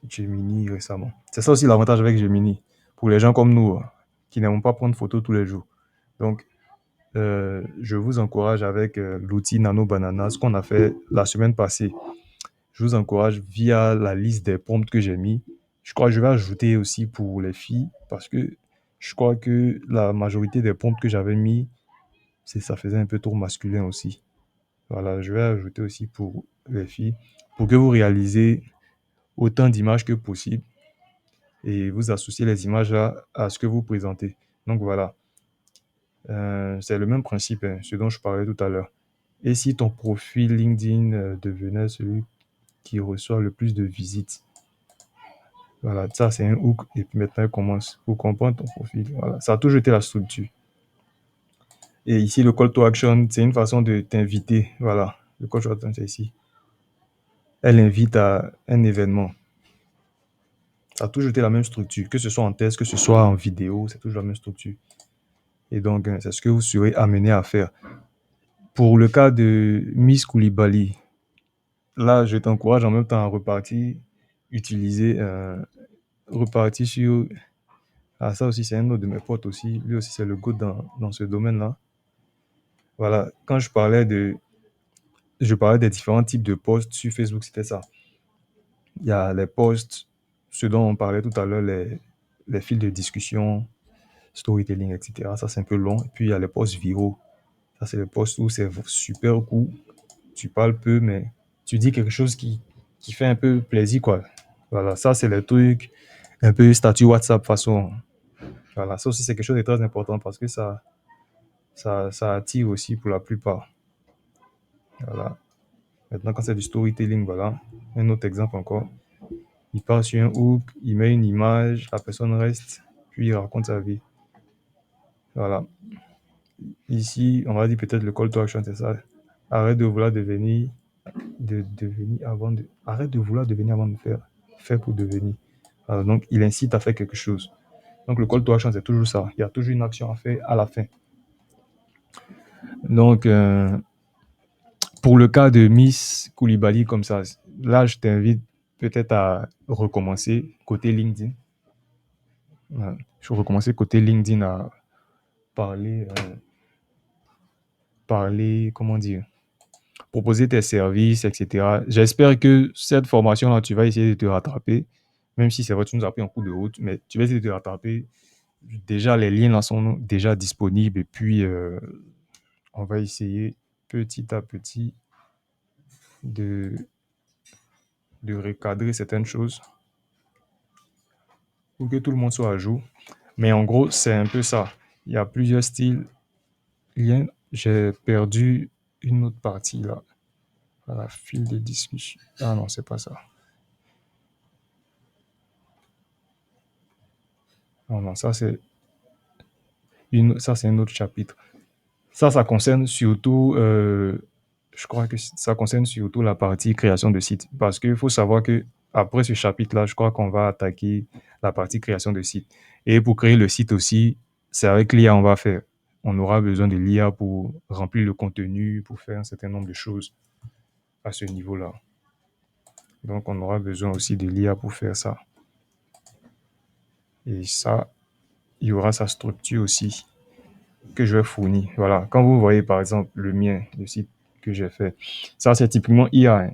Gemini récemment. C'est ça aussi l'avantage avec Gemini. Pour les gens comme nous, qui n'aiment pas prendre photo tous les jours. Donc, je vous encourage avec l'outil Nano Banana, ce qu'on a fait la semaine passée. Je vous encourage via la liste des prompts que j'ai mis. Je crois que je vais ajouter aussi pour les filles parce que je crois que la majorité des prompts que j'avais mis, ça faisait un peu trop masculin aussi. Voilà, je vais ajouter aussi pour les filles pour que vous réalisez autant d'images que possible et vous associez les images à ce que vous présentez. Donc voilà, c'est le même principe, ce dont je parlais tout à l'heure. Et si ton profil LinkedIn devenait celui qui reçoit le plus de visites, voilà, ça c'est un hook et puis maintenant il commence pour comprendre ton profil. Voilà, ça a toujours été la structure. Et ici, le call to action, c'est une façon de t'inviter. Voilà, le call to action, c'est ici. Elle invite à un événement. Ça a toujours été la même structure, que ce soit en test, que ce soit en vidéo, c'est toujours la même structure. Et donc, c'est ce que vous serez amené à faire. Pour le cas de Miss Koulibaly, là, je t'encourage en même temps à repartir sur... Ah, ça aussi, c'est un autre de mes potes aussi. Lui aussi, c'est le goût dans ce domaine-là. Voilà, quand je parlais des différents types de posts sur Facebook, c'était ça. Il y a les posts, ce dont on parlait tout à l'heure, les fils de discussion, storytelling, etc. Ça, c'est un peu long. Et puis, il y a les posts viraux. Ça, c'est les posts où c'est super cool. Tu parles peu, mais tu dis quelque chose qui fait un peu plaisir, quoi. Voilà, ça, c'est les trucs un peu statut WhatsApp façon. Voilà, ça aussi, c'est quelque chose de très important parce que ça attire aussi pour la plupart. Voilà. Maintenant, quand c'est du storytelling, voilà. Un autre exemple encore. Il part sur un hook, il met une image, la personne reste, puis il raconte sa vie. Voilà. Ici, on va dire peut-être le call to action, c'est ça. Arrête de vouloir devenir arrête de vouloir devenir avant de faire. Fais pour devenir. Donc, il incite à faire quelque chose. Donc, le call to action, c'est toujours ça. Il y a toujours une action à faire à la fin. Donc, pour le cas de Miss Koulibaly, comme ça, là, je t'invite peut-être à recommencer côté LinkedIn. Je vais recommencer côté LinkedIn à parler, comment dire, proposer tes services, etc. J'espère que cette formation-là, tu vas essayer de te rattraper, même si c'est vrai, tu nous as pris un coup de route, mais tu vas essayer de te rattraper. Déjà, les liens là sont déjà disponibles et puis on va essayer petit à petit de recadrer certaines choses pour que tout le monde soit à jour. Mais en gros, c'est un peu ça. Il y a plusieurs styles. J'ai perdu une autre partie là. Voilà, fil de discussion. Ah non, c'est pas ça. Non, ça c'est un autre chapitre. Ça concerne surtout, je crois que ça concerne surtout la partie création de site. Parce qu'il faut savoir que après ce chapitre-là, je crois qu'on va attaquer la partie création de site. Et pour créer le site aussi, c'est avec l'IA on va faire. On aura besoin de l'IA pour remplir le contenu, pour faire un certain nombre de choses à ce niveau-là. Donc, on aura besoin aussi de l'IA pour faire ça. Et ça, il y aura sa structure aussi que je vais fournir. Voilà. Quand vous voyez, par exemple, le mien, le site que j'ai fait, ça, c'est typiquement IA. Hein.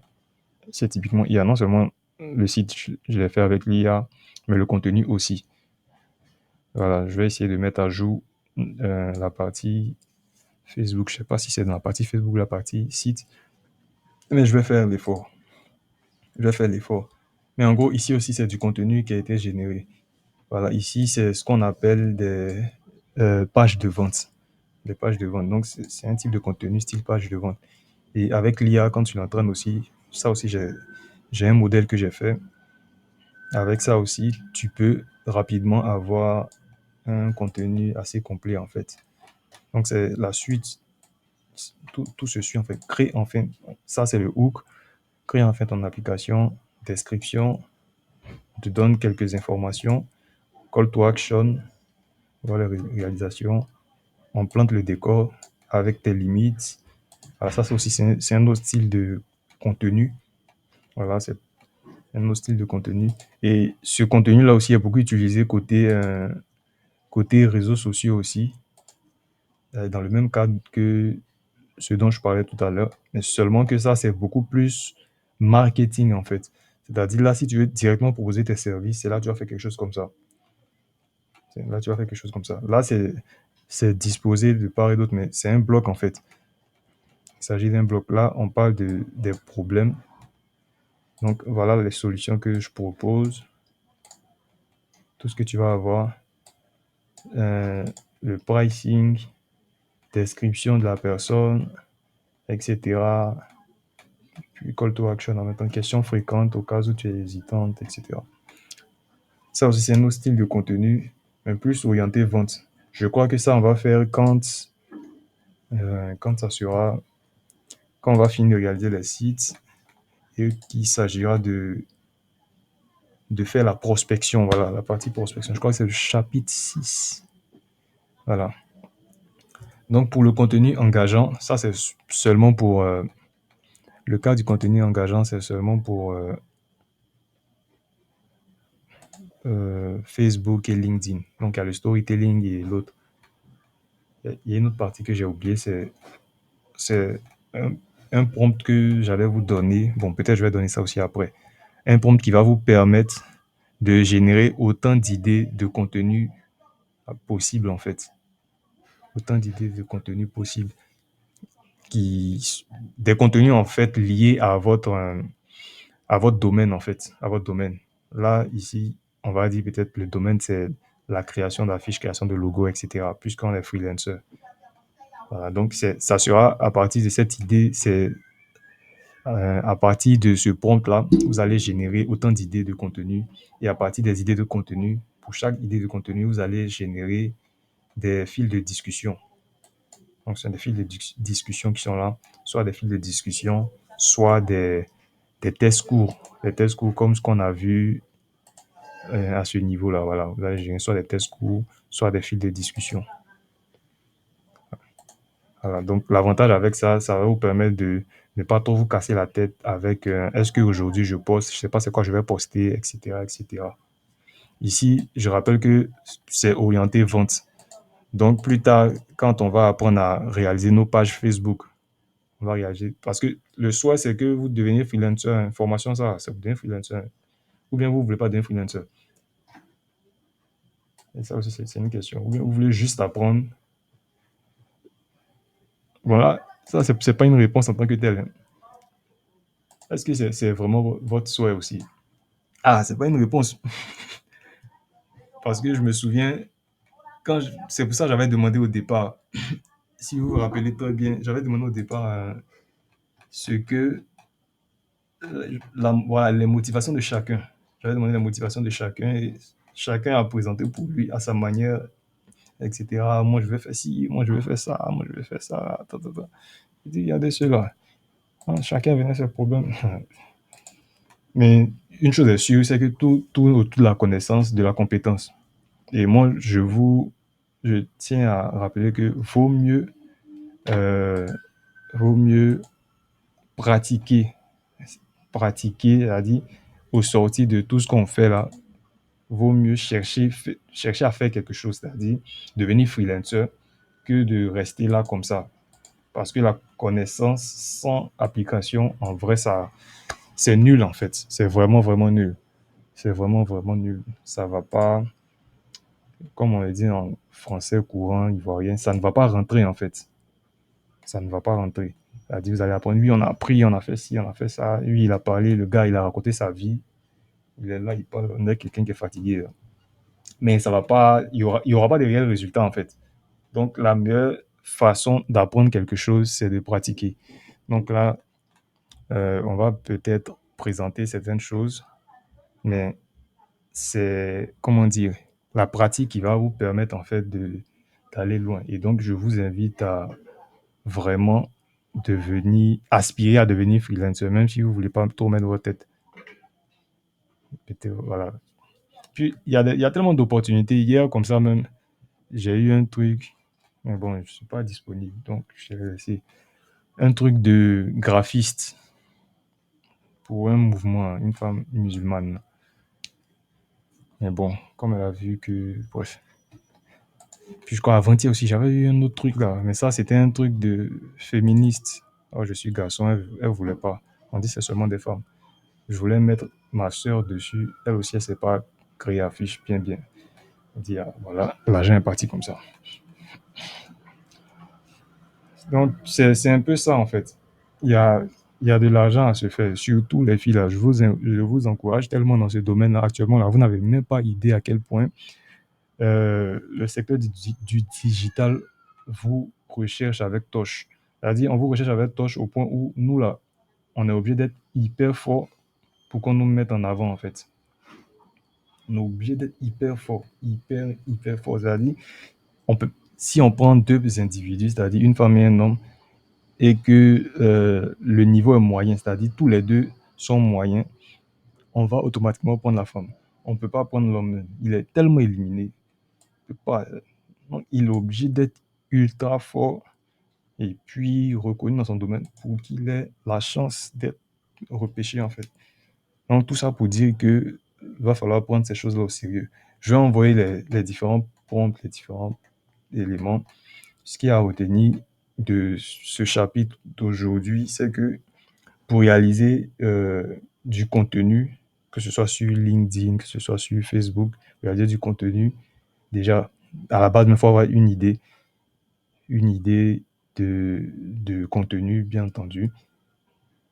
C'est typiquement IA. Non seulement le site, je l'ai fait avec l'IA, mais le contenu aussi. Voilà. Je vais essayer de mettre à jour la partie Facebook. Je ne sais pas si c'est dans la partie Facebook ou la partie site, mais je vais faire l'effort. Mais en gros, ici aussi, c'est du contenu qui a été généré. Voilà, ici, c'est ce qu'on appelle des pages de vente. Des pages de vente. Donc, c'est un type de contenu style page de vente. Et avec l'IA, quand tu l'entraînes aussi, ça aussi, j'ai un modèle que j'ai fait. Avec ça aussi, tu peux rapidement avoir un contenu assez complet, en fait. Donc, c'est la suite. Tout se suit, en fait. Crée, enfin, ça, c'est le hook. Crée, en fait, ton application, description, te donne quelques informations, call to action, voilà, réalisation, on plante le décor avec tes limites. Alors ça, c'est aussi c'est un autre style de contenu. Voilà, c'est un autre style de contenu. Et ce contenu-là aussi est beaucoup utilisé côté réseaux sociaux aussi, dans le même cadre que ce dont je parlais tout à l'heure. Mais seulement que ça, c'est beaucoup plus marketing en fait. C'est-à-dire là, si tu veux directement proposer tes services, c'est là que tu vas faire quelque chose comme ça. Là, tu vas faire quelque chose comme ça. Là, c'est disposé de part et d'autre, mais c'est un bloc en fait. Il s'agit d'un bloc. Là, on parle des problèmes. Donc, voilà les solutions que je propose. Tout ce que tu vas avoir. Le pricing, description de la personne, etc. Puis call to action en même temps, questions fréquentes au cas où tu es hésitante, etc. Ça aussi, c'est un autre style de contenu, mais plus orienté vente. Je crois que ça, on va faire quand ça sera, quand on va finir de réaliser les sites et qu'il s'agira de faire la prospection, voilà, la partie prospection. Je crois que c'est le chapitre 6. Voilà. Donc, pour le contenu engageant, ça, c'est seulement pour... le cas du contenu engageant, c'est seulement pour Facebook et LinkedIn. Donc, il y a le storytelling et l'autre. Il y a une autre partie que j'ai oubliée, c'est un prompt que j'allais vous donner. Bon, peut-être je vais donner ça aussi après. Un prompt qui va vous permettre de générer autant d'idées de contenu possible, en fait. Autant d'idées de contenu possible. Des contenus, en fait, liés à votre domaine, en fait. À votre domaine. Là, ici, on va dire peut-être le domaine, c'est la création d'affiches, création de logos, etc. Puisqu'on est freelancer. Voilà, donc, ça sera à partir de cette idée, c'est à partir de ce prompt-là, vous allez générer autant d'idées de contenu. Et à partir des idées de contenu, pour chaque idée de contenu, vous allez générer des fils de discussion. Donc, ce sont des fils de discussion qui sont là, soit des fils de discussion, soit des tests courts. Des tests courts comme ce qu'on a vu à ce niveau-là. Voilà, vous allez générer soit des tests courts, soit des fils de discussion. Voilà, donc, l'avantage avec ça, ça va vous permettre de ne pas trop vous casser la tête avec est-ce qu'aujourd'hui je poste, je ne sais pas c'est quoi je vais poster, etc., etc. Ici, je rappelle que c'est orienté vente. Donc, plus tard, quand on va apprendre à réaliser nos pages Facebook, on va réaliser. Parce que le souhait, c'est que vous deveniez freelancer. Hein. Formation, ça, c'est vous devenez freelancer. Ou bien vous ne voulez pas devenir freelancer. Et ça aussi, c'est une question. Ou bien vous voulez juste apprendre. Voilà, ça, c'est pas une réponse en tant que telle. Hein. Est-ce que c'est vraiment votre souhait aussi? Ah, c'est pas une réponse. Parce que je me souviens, c'est pour ça que j'avais demandé au départ, si vous vous rappelez très bien, j'avais demandé au départ ce que, voilà, les motivations de chacun. J'avais demandé les motivations de chacun et chacun a présenté pour lui à sa manière, etc. Moi, je vais faire ci, moi, je vais faire ça, moi, je vais faire ça. Il dit, regardez ceux-là. Chacun venait ses problèmes. Mais une chose est sûre, c'est que tout autour de la connaissance, de la compétence. Et moi, je tiens à rappeler que euh, vaut mieux pratiquer, c'est-à-dire au sortir de tout ce qu'on fait là, vaut mieux chercher à faire quelque chose, c'est-à-dire devenir freelancer, que de rester là comme ça. Parce que la connaissance sans application, en vrai, c'est nul en fait. C'est vraiment, vraiment nul. C'est vraiment, vraiment nul. Ça va pas, comme on le dit en français courant, ivoirien, ça ne va pas rentrer en fait. Ça ne va pas rentrer. C'est-à-dire, vous allez apprendre, oui, on a appris, on a fait ci, on a fait ça. Lui, il a parlé, le gars, il a raconté sa vie. Il est là, il parle, on est quelqu'un qui est fatigué. Là. Mais ça va pas, il y aura pas de réels résultats en fait. Donc, la meilleure façon d'apprendre quelque chose, c'est de pratiquer. Donc là, on va peut-être présenter certaines choses, mais c'est, comment dire, la pratique qui va vous permettre en fait d'aller loin. Et donc, je vous invite à vraiment aspirer à devenir freelancer, même si vous ne voulez pas trop mettre votre tête. Voilà. Puis, il y a tellement d'opportunités. Hier, comme ça même, j'ai eu un truc, mais bon, je ne suis pas disponible, donc je vais laisser. Un truc de graphiste pour un mouvement, une femme musulmane. Mais bon, comme elle a vu que, bref. Puis je crois avant-hier aussi, j'avais eu un autre truc là, mais ça c'était un truc de féministe. Oh, je suis garçon, elle voulait pas. On dit c'est seulement des femmes. Je voulais mettre ma soeur dessus, elle aussi elle sait pas créer affiche bien bien. On dit ah, voilà, l'argent est parti comme ça. Donc c'est un peu ça en fait. Il y a, il y a de l'argent à se faire, surtout les filles là. Je vous encourage tellement dans ce domaine-là actuellement. Là, vous n'avez même pas idée à quel point le secteur du digital vous recherche avec Tosh. C'est-à-dire, on vous recherche avec Tosh au point où nous, là, on est obligé d'être hyper fort pour qu'on nous mette en avant, en fait. On est obligé d'être hyper fort, hyper fort. C'est-à-dire, si on prend deux individus, c'est-à-dire une femme et un homme, et que le niveau est moyen, c'est-à-dire tous les deux sont moyens, on va automatiquement prendre la femme. On ne peut pas prendre l'homme. Il est tellement éliminé. On peut pas. Donc, il est obligé d'être ultra fort et puis reconnu dans son domaine pour qu'il ait la chance d'être repêché, en fait. Donc, tout ça pour dire que va falloir prendre ces choses-là au sérieux. Je vais envoyer les différents prompts, les différents éléments. Ce qu'il y a à retenir de ce chapitre d'aujourd'hui, c'est que pour réaliser du contenu, que ce soit sur LinkedIn, que ce soit sur Facebook, réaliser du contenu, déjà, à la base, il faut avoir une idée de contenu, bien entendu. Il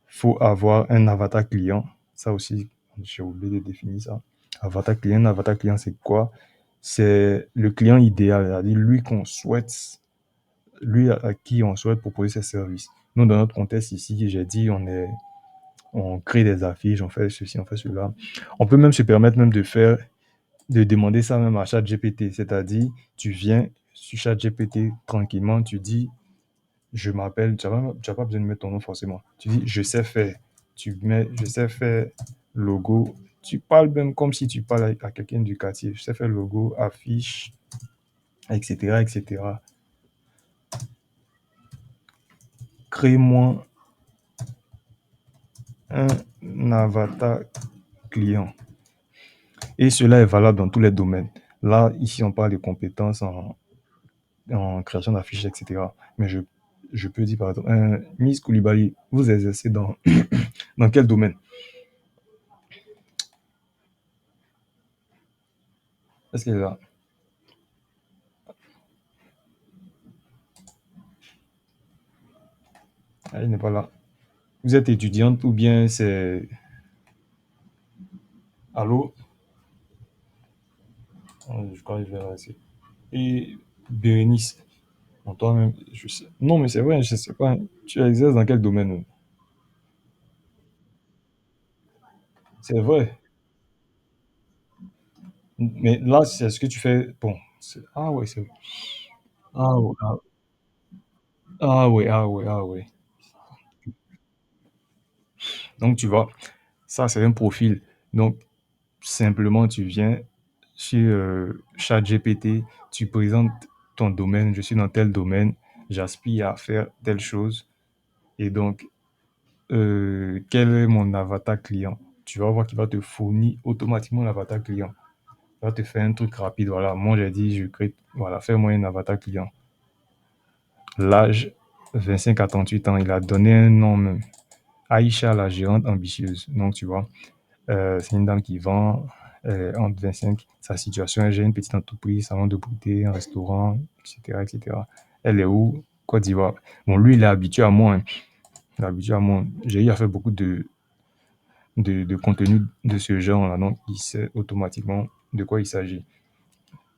faut avoir un avatar client. Ça aussi, j'ai oublié de définir ça. Avatar client, c'est quoi? C'est le client idéal, c'est-à-dire lui à qui on souhaite proposer ses services. Nous, dans notre contexte ici, j'ai dit, on crée des affiches, on fait ceci, on fait cela. On peut même se permettre même de demander ça même à ChatGPT, c'est-à-dire, tu viens sur ChatGPT tranquillement, tu dis, je m'appelle, tu n'as pas besoin de mettre ton nom forcément. Tu dis, je sais faire. Tu mets, je sais faire logo. Tu parles même comme si tu parles à quelqu'un du quartier. Je sais faire logo, affiche, etc., etc. Crée-moi un avatar client. Et cela est valable dans tous les domaines. Là, ici, on parle de compétences en création d'affiches, etc. Mais je peux dire, par exemple, Miss Koulibaly, vous exercez dans, dans quel domaine? Est-ce qu'elle est là? Elle n'est pas là. Vous êtes étudiante ou bien c'est... Allô? Je crois que je vais rester. Et Bérénice, toi-même, je sais. Non, mais c'est vrai, je sais pas. Tu exerces dans quel domaine? C'est vrai. Mais là, c'est ce que tu fais. Bon, ah ouais, c'est. Ah ouais, ah ouais. Donc, tu vois, ça, c'est un profil. Donc, simplement, tu viens sur ChatGPT, tu présentes ton domaine, je suis dans tel domaine, j'aspire à faire telle chose. Et donc, quel est mon avatar client? Tu vas voir qu'il va te fournir automatiquement l'avatar client. Il va te faire un truc rapide. Voilà, moi j'ai dit, je crée, voilà, fais-moi un avatar client. L'âge, 25 à 38 ans, il a donné un nom même. Aïcha, la gérante ambitieuse. Donc, tu vois, c'est une dame qui vend entre 25. Sa situation, j'ai une petite entreprise, salon de beauté, un restaurant, etc., etc. Elle est où? Côte d'Ivoire. Bon, lui, il est habitué à moi. Hein. Il est habitué à moi. J'ai eu à faire beaucoup de contenu de ce genre-là. Donc, il sait automatiquement de quoi il s'agit.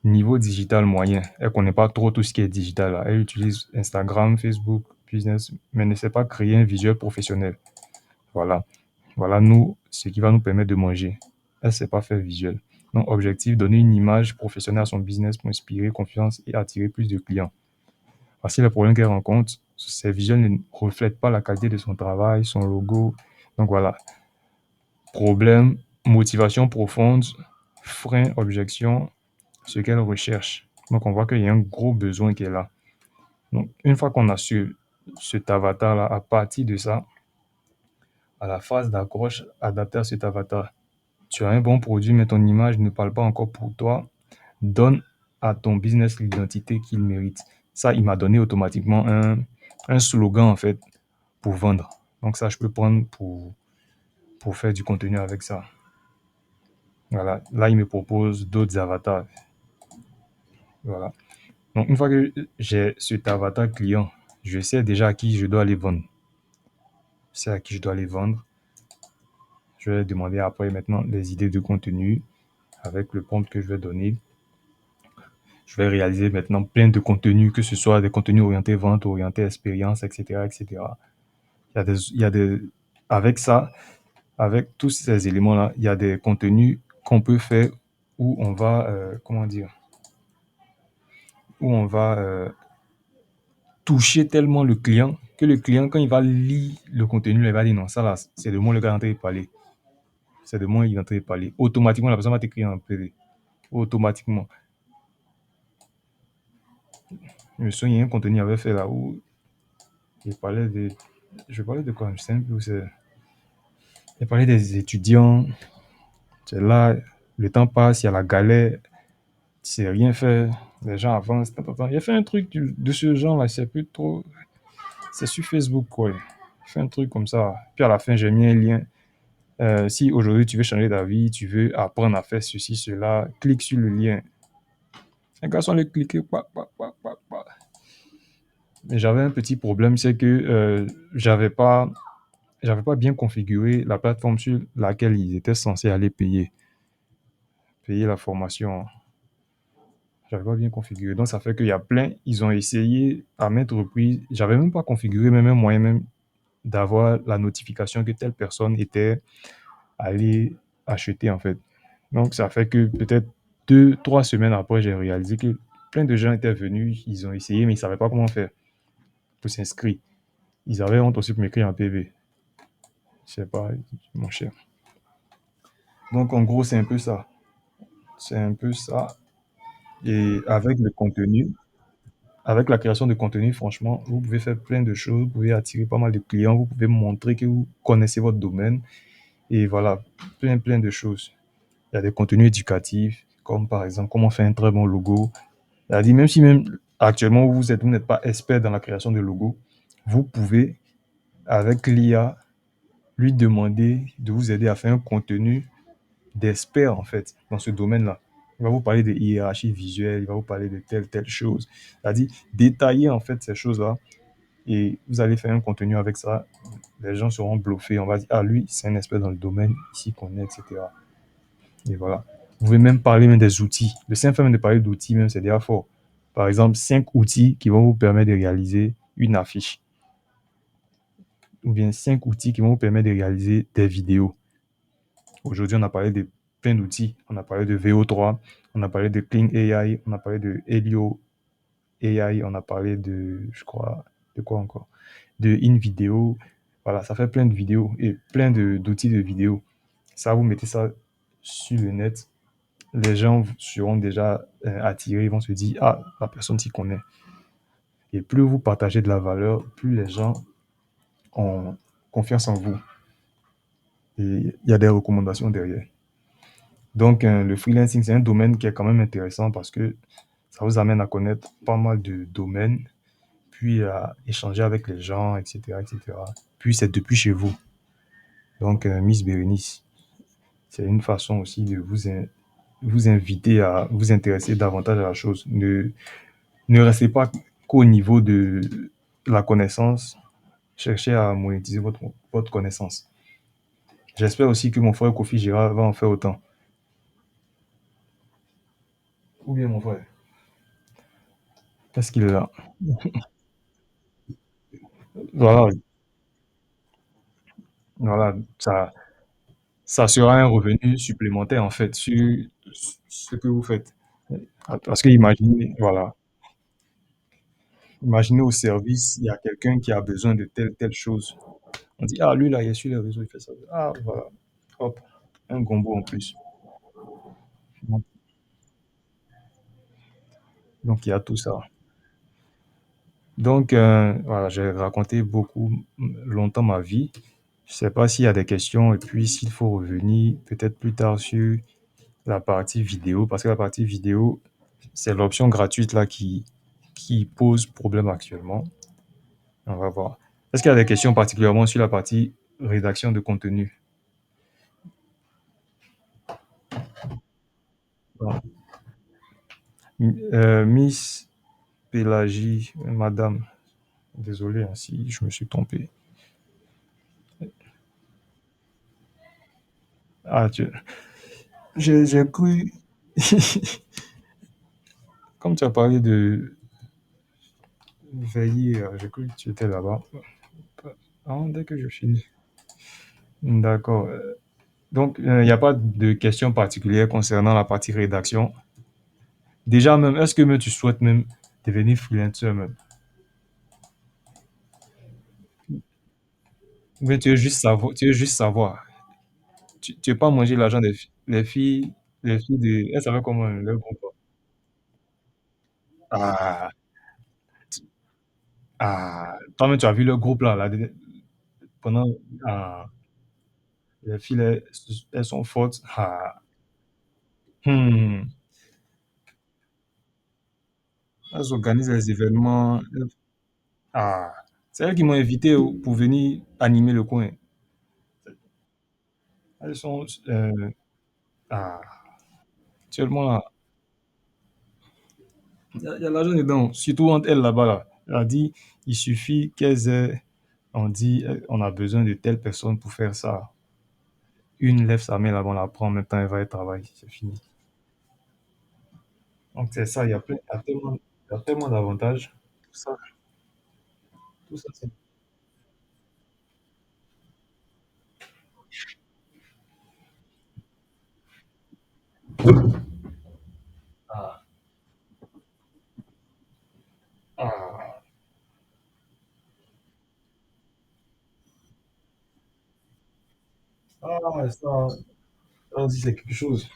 Niveau digital moyen, elle ne connaît pas trop tout ce qui est digital. Là. Elle utilise Instagram, Facebook, business, mais ne sait pas créer un visuel professionnel. Voilà. Voilà, nous, ce qui va nous permettre de manger. Elle ne sait pas faire visuel. Donc, objectif, donner une image professionnelle à son business pour inspirer confiance et attirer plus de clients. Voici les problèmes qu'elle rencontre. Ses visuels ne reflètent pas la qualité de son travail, son logo. Donc voilà. Problème, motivation profonde, frein, objection, ce qu'elle recherche. Donc on voit qu'il y a un gros besoin qui est là. Donc une fois qu'on a su cet avatar-là, à partir de ça, à la phase d'accroche adaptée à cet avatar, tu as un bon produit, mais ton image ne parle pas encore pour toi. Donne à ton business l'identité qu'il mérite. Ça, il m'a donné automatiquement un slogan, en fait, pour vendre. Donc ça, je peux prendre pour faire du contenu avec ça. Voilà. Là, il me propose d'autres avatars. Voilà. Donc, une fois que j'ai cet avatar client, je sais déjà à qui je dois aller vendre. Je sais à qui je dois aller vendre. Je vais demander après maintenant les idées de contenu avec le prompt que je vais donner. Je vais réaliser maintenant plein de contenus, que ce soit des contenus orientés vente, orientés expérience, etc., etc. Il y a des, avec ça, avec tous ces éléments-là, il y a des contenus qu'on peut faire où on va, comment dire, où on va toucher tellement le client que le client, quand il va lire le contenu, il va dire non, ça là, c'est de moi le gars en train de parler. C'est de moi il est en train de parler. Automatiquement, la personne va t'écrire en privé. Automatiquement. Je me souviens, il y a un contenu qu'il avait fait là où il parlait de. Je parlais de quoi? Je sais plus où c'est. Il parlait des étudiants. C'est là, le temps passe, il y a la galère, tu sais rien faire, les gens avancent. Il a fait un truc de ce genre-là, c'est plus trop. C'est sur Facebook, quoi. Il fait un truc comme ça. Puis à la fin, j'ai mis un lien. Si aujourd'hui tu veux changer d'avis, tu veux apprendre à faire ceci, cela, clique sur le lien. Un garçon le cliquer, mais j'avais un petit problème, c'est que j'avais pas bien configuré la plateforme sur laquelle ils étaient censés aller payer la formation. J'avais pas bien configuré. Donc, ça fait qu'il y a plein, ils ont essayé à maintes reprises. J'avais même pas configuré, même un moyen même d'avoir la notification que telle personne était allée acheter, en fait. Donc, ça fait que peut-être 2, 3 semaines après, j'ai réalisé que plein de gens étaient venus, ils ont essayé, mais ils savaient pas comment faire pour s'inscrire. Ils avaient honte aussi pour m'écrire en PV. Je sais pas, mon cher. Donc, en gros, c'est un peu ça. C'est un peu ça. Et avec le contenu, avec la création de contenu, franchement, vous pouvez faire plein de choses, vous pouvez attirer pas mal de clients, vous pouvez montrer que vous connaissez votre domaine et voilà, plein de choses. Il y a des contenus éducatifs, comme par exemple comment faire un très bon logo. C'est-à-dire, même si même actuellement vous n'êtes pas expert dans la création de logo, vous pouvez, avec l'IA, lui demander de vous aider à faire un contenu d'expert en fait dans ce domaine-là. Il va vous parler de hiérarchie visuelle, il va vous parler de telle chose. C'est-à-dire détailler en fait ces choses-là et vous allez faire un contenu avec ça. Les gens seront bluffés. On va dire, ah lui, c'est un expert dans le domaine, ici connaît, etc. Et voilà. Vous pouvez même parler même des outils. Le simple fait même de parler d'outils, même, c'est déjà fort. Par exemple, 5 outils qui vont vous permettre de réaliser une affiche. Ou bien 5 outils qui vont vous permettre de réaliser des vidéos. Aujourd'hui, on a parlé de plein d'outils. On a parlé de VO3, on a parlé de Clean AI, on a parlé de Helio AI, on a parlé de, je crois, de quoi encore? De InVideo. Voilà, ça fait plein de vidéos et plein d'outils de vidéos. Ça, vous mettez ça sur le net, les gens seront déjà attirés, ils vont se dire, ah, la personne s'y connaît. Et plus vous partagez de la valeur, plus les gens ont confiance en vous. Et il y a des recommandations derrière. Donc, le freelancing, c'est un domaine qui est quand même intéressant parce que ça vous amène à connaître pas mal de domaines, puis à échanger avec les gens, etc., etc. Puis, c'est depuis chez vous. Donc, Miss Bérénice, c'est une façon aussi de vous inviter à vous intéresser davantage à la chose. Ne restez pas qu'au niveau de la connaissance, cherchez à monétiser votre connaissance. J'espère aussi que mon frère Kofi Gérard va en faire autant. Ou bien mon frère, parce qu'il est là. Voilà, voilà, ça sera un revenu supplémentaire en fait sur ce que vous faites. Parce que imaginez, voilà, imaginez au service, il y a quelqu'un qui a besoin de telle chose. On dit, ah, lui là, il est sur les réseaux, il fait ça. Ah, voilà, hop, un gombo en plus. Donc, donc, il y a tout ça. Donc, voilà, j'ai raconté beaucoup longtemps ma vie. Je sais pas s'il y a des questions et puis s'il faut revenir peut-être plus tard sur la partie vidéo, parce que la partie vidéo, c'est l'option gratuite là qui pose problème actuellement. On va voir. Est-ce qu'il y a des questions particulièrement sur la partie rédaction de contenu? Bon. Miss Pélagie, madame, désolé hein, si je me suis trompé. Ah, j'ai cru, comme tu as parlé de veiller, j'ai cru que tu étais là-bas. Ah, dès que je finis. D'accord. Donc, il n'y a pas de questions particulières concernant la partie rédaction. Déjà même, est-ce que même tu souhaites même devenir freelancer même? Ou bien tu veux juste savoir. Tu veux pas manger l'argent des filles. Les filles de, elles savaient comment leur groupe. Ah, toi-même tu as vu le groupe là, pendant, ah, les filles, elles sont fortes. Ah, hmm. Elles organisent les événements. Ah, c'est elles qui m'ont invité pour venir animer le coin. Elles sont, ah, actuellement là, il y a l'argent dedans, surtout entre elles là-bas là. Elle a dit, il suffit qu'elles aient, on dit, on a besoin de telle personne pour faire ça. Une lève sa main là-bas, on la prend en même temps, elle va et travaille, c'est fini. Donc c'est ça, il y a tellement d'avantages. Tout ça, tout ça, c'est. Ah, ah, ça aussi c'est quelque chose.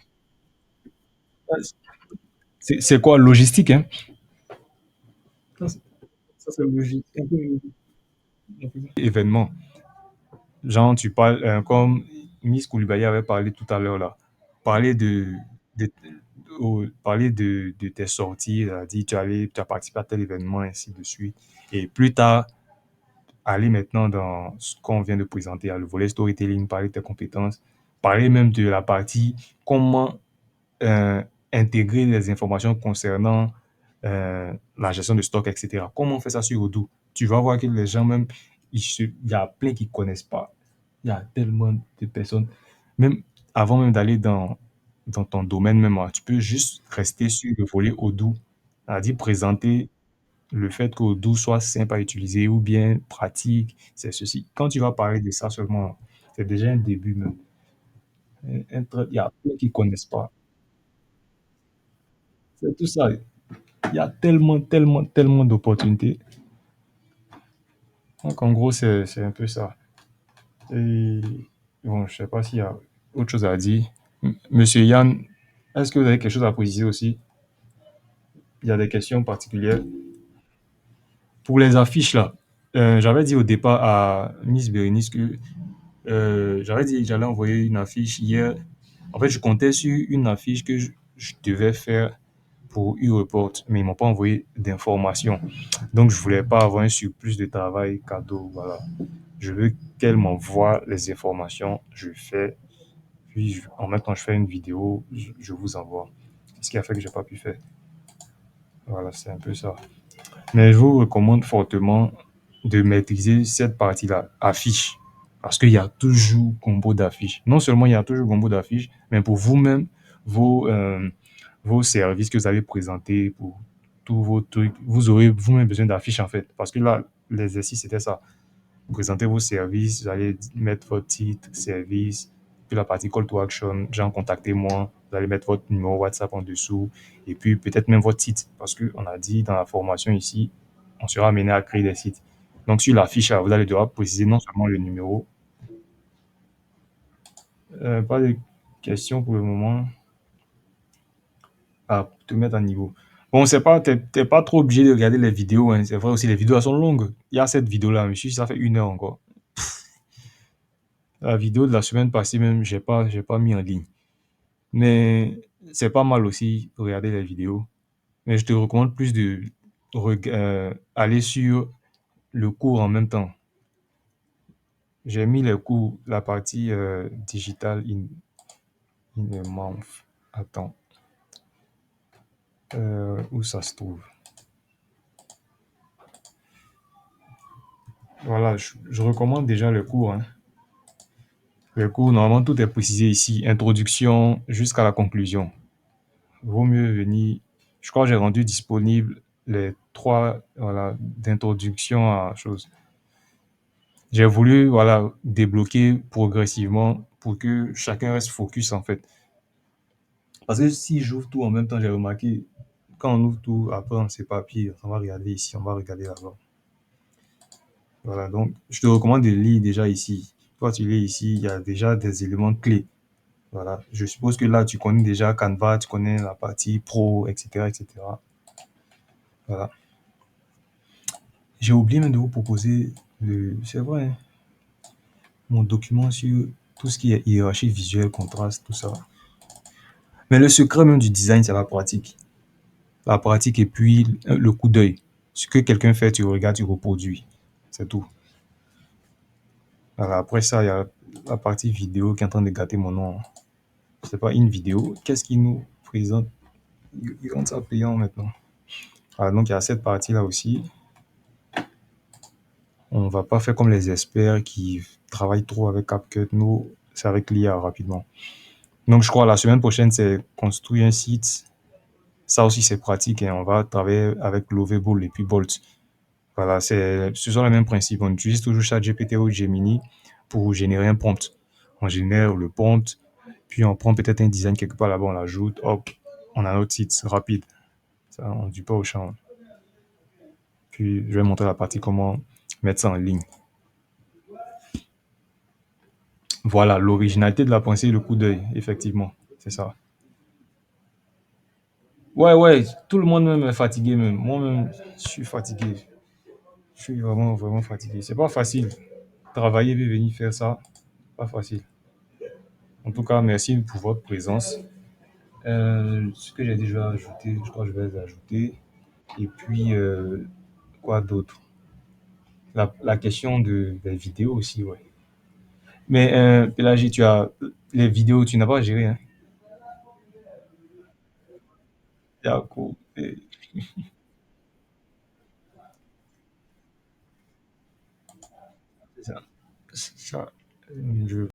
C'est quoi, logistique, hein? Ça, c'est logique. Un peu logique. Événement. Genre, tu parles, comme Miss Koulibaly avait parlé tout à l'heure là. Parler de, parler de tes sorties, elle a dit tu as participé à tel événement, ainsi de suite. Et plus tard, aller maintenant dans ce qu'on vient de présenter, le volet storytelling, parler de tes compétences, parler même de la partie comment euh, intégrer les informations concernant la gestion de stock, etc. Comment on fait ça sur Odoo? Tu vas voir que les gens même, il y a plein qui ne connaissent pas. Il y a tellement de personnes. Même avant même d'aller dans ton domaine même, hein, tu peux juste rester sur le volet Odoo, c'est-à-dire présenter le fait qu'Odoo soit simple à utiliser ou bien pratique, c'est ceci. Quand tu vas parler de ça seulement, c'est déjà un début même. Il y a plein qui ne connaissent pas. C'est tout ça. Il y a tellement, tellement, tellement d'opportunités. Donc, en gros, c'est un peu ça. Et bon, je ne sais pas s'il y a autre chose à dire. Monsieur Yann, est-ce que vous avez quelque chose à préciser aussi? Il y a des questions particulières. Pour les affiches, là, j'avais dit au départ à Miss Bérénice que j'avais dit que j'allais envoyer une affiche hier. En fait, je comptais sur une affiche que je devais faire pour e-report, mais ils m'ont pas envoyé d'informations. Donc, je voulais pas avoir un surplus de travail cadeau. Voilà. Je veux qu'elle m'envoie les informations, je fais, puis en même temps, je fais une vidéo, je vous envoie. C'est ce qui a fait que j'ai pas pu faire. Voilà, c'est un peu ça. Mais je vous recommande fortement de maîtriser cette partie-là, affiche. Parce qu'il y a toujours combo d'affiches. Non seulement il y a toujours combo d'affiches, mais pour vous-même, vos, euh, vos services que vous allez présenter, pour tous vos trucs, vous aurez vous-même besoin d'affiches en fait. Parce que là, l'exercice, c'était ça. Vous présentez vos services, vous allez mettre votre titre, service, puis la partie call to action, genre contactez-moi, vous allez mettre votre numéro WhatsApp en dessous, et puis peut-être même votre site, parce qu'on a dit dans la formation ici, on sera amené à créer des sites. Donc sur la fiche, vous allez devoir préciser non seulement le numéro, pas de questions pour le moment, pour te mettre à niveau. Bon, c'est pas, t'es pas trop obligé de regarder les vidéos, hein. C'est vrai aussi, les vidéos elles sont longues. Il y a cette vidéo-là, monsieur, ça fait 1 heure encore. La vidéo de la semaine passée même, j'ai pas mis en ligne. Mais c'est pas mal aussi de regarder les vidéos. Mais je te recommande plus de aller sur le cours en même temps. J'ai mis les cours, la partie digital in a month. Attends, où ça se trouve? Voilà, je recommande déjà le cours, hein. Le cours, normalement, tout est précisé ici. Introduction jusqu'à la conclusion. Vaut mieux venir. Je crois que j'ai rendu disponible les 3 voilà, d'introduction à chose. J'ai voulu voilà, débloquer progressivement pour que chacun reste focus en fait. Parce que si j'ouvre tout en même temps, j'ai remarqué, quand on ouvre tout, après on s'éparpille, on va regarder ici, on va regarder là-bas. Voilà, donc je te recommande de lire déjà ici. Toi, tu lis ici, il y a déjà des éléments clés. Voilà, je suppose que là, tu connais déjà Canva, tu connais la partie pro, etc., etc. Voilà. J'ai oublié même de vous proposer, c'est vrai, hein, mon document sur tout ce qui est hiérarchie visuelle, contraste, tout ça. Mais le secret même du design, c'est la pratique. La pratique et puis le coup d'œil. Ce que quelqu'un fait, tu regardes, tu reproduis. C'est tout. Voilà, après ça, il y a la partie vidéo qui est en train de gâter mon nom. C'est pas une vidéo. Qu'est-ce qu'il nous présente? Ils rendent ça payant maintenant. Voilà, donc il y a cette partie-là aussi. On va pas faire comme les experts qui travaillent trop avec CapCut. Nous, c'est avec l'IA rapidement. Donc je crois la semaine prochaine, c'est construire un site. Ça aussi, c'est pratique et on va travailler avec Lovable et puis Bolt. Voilà, ce sont les mêmes principes. On utilise toujours ChatGPT ou Gemini pour générer un prompt. On génère le prompt, puis on prend peut-être un design quelque part là-bas, on l'ajoute, hop, on a notre site rapide. Ça, on ne dit pas au champ. Puis je vais montrer la partie comment mettre ça en ligne. Voilà, l'originalité de la pensée et le coup d'œil, effectivement, c'est ça. Ouais, ouais, tout le monde même est fatigué même. Moi-même, je suis fatigué. Je suis vraiment, vraiment fatigué. C'est pas facile. Travailler et venir faire ça, pas facile. En tout cas, merci pour votre présence. Ce que j'ai déjà ajouté, je crois que je vais les ajouter. Et puis, quoi d'autre? La question des vidéos aussi, ouais. Mais Pélagie, tu as les vidéos, tu n'as pas géré, hein? D'accord. C'est ça. Ça, je